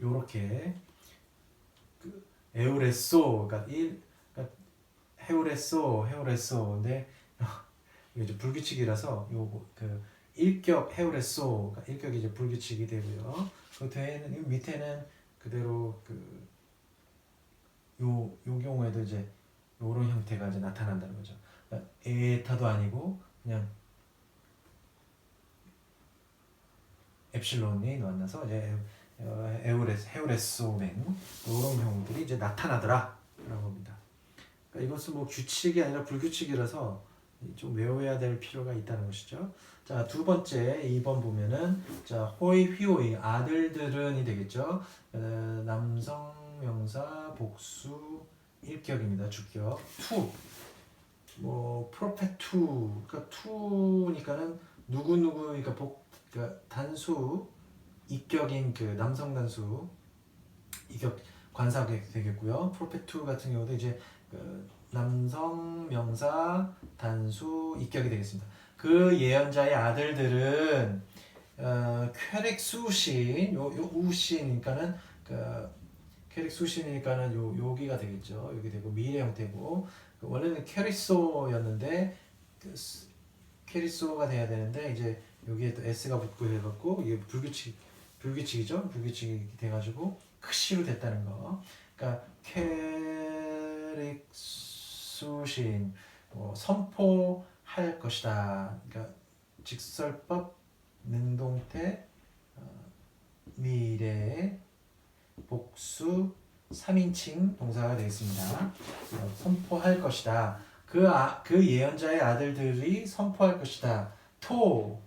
요렇게 그 에오레소가 그러니까 헤오레소인데 이게 이제 불규칙이라서 요거 그 일격 헤오레소가 일격이 이제 불규칙이 되고요. 그 뒤에는 이 밑에는 그대로 요 경우에도 이제 요런 형태가 이제 나타난다는 거죠. 그러니까 에타도 아니고 그냥 엡실론이 만나서 이제 헤오레소맨 이런 경우들이 이제 나타나더라 라는 겁니다. 그러니까 이것은 뭐 규칙이 아니라 불규칙이라서 좀 외워야 될 필요가 있다는 것이죠. 자, 두 번째 2번 보면은 자, 호의 휘호의 아들들은이 되겠죠. 남성 명사 복수 일격입니다. 주격. 투. 뭐 프로페 투. 그러니까 투니까는 누구누구 그러니까 그러니까 단수 이격인 그 남성 단수 이격 관사가 되겠고요. 프로페 투 같은 경우도 이제 그 남성 명사 단수 이격이 되겠습니다. 그 예언자의 아들들은 쾌렉 수신 요 우신이니까는 그 쾌렉 수신이니까는 요 여기가 되겠죠. 여기 되고 미래 형태고 원래는 캐리소였는데 그 캐리소가 돼야 되는데 이제 여기에 또 s가 붙고 해갖고 이게 불규칙이죠. 불규칙이 돼가지고 크시로 됐다는 거. 그러니까 캐릭수신 선포할 것이다. 그러니까 직설법 능동태 미래 복수 3인칭 동사가 되겠습니다. 선포할 것이다. 그 예언자의 아들들이 선포할 것이다. 토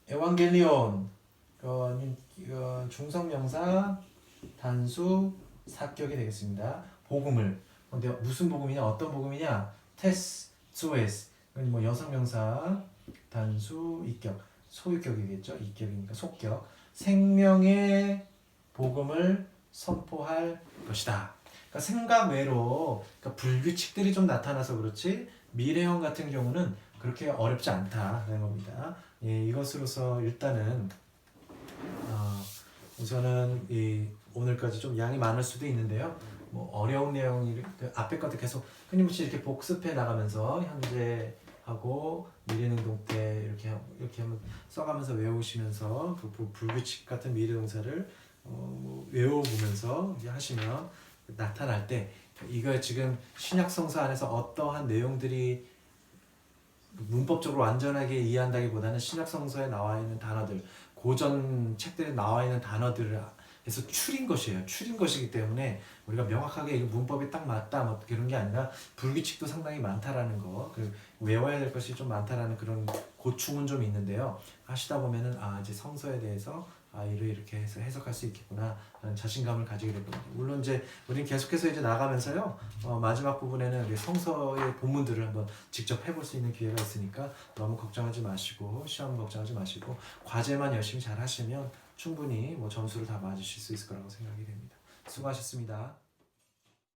에반겔리온 중성명사 단수 사격이 되겠습니다. 복음을 근데 무슨 복음이냐 어떤 복음이냐 테스 소에스 뭐 여성명사 단수 이격 소유격이겠죠. 이격이니까 속격 생명의 복음을 선포할 것이다. 그러니까 생각 외로 그러니까 불규칙들이 좀 나타나서 그렇지 미래형 같은 경우는 그렇게 어렵지 않다는 겁니다. 예, 이것으로서 일단은 우선은 오늘까지 좀 양이 많을 수도 있는데요. 뭐 어려운 내용이 그 앞에 것도 계속 끊임없이 이렇게 복습해 나가면서 현재하고 미래능동태 이렇게 한번 써가면서 외우시면서 그 불규칙 같은 미래동사를 외워보면서 이제 하시면 나타날 때 이거 지금 신약성서 안에서 어떠한 내용들이 문법적으로 완전하게 이해한다기보다는 신약성서에 나와 있는 단어들, 고전 책들에 나와 있는 단어들에서 추린 것이에요. 추린 것이기 때문에 우리가 명확하게 문법이 딱 맞다 뭐 그런 게 아니라 불규칙도 상당히 많다라는 거, 외워야 될 것이 좀 많다라는 그런 고충은 좀 있는데요. 하시다 보면은 이제 성서에 대해서 이렇게 해서 해석할 수 있겠구나 라는 자신감을 가지게 될 겁니다. 물론 이제 우리는 계속해서 이제 나가면서요 마지막 부분에는 성서의 본문들을 한번 직접 해볼 수 있는 기회가 있으니까 너무 걱정하지 마시고 시험 걱정하지 마시고 과제만 열심히 잘 하시면 충분히 점수를 다 맞으실 수 있을 거라고 생각이 됩니다. 수고하셨습니다.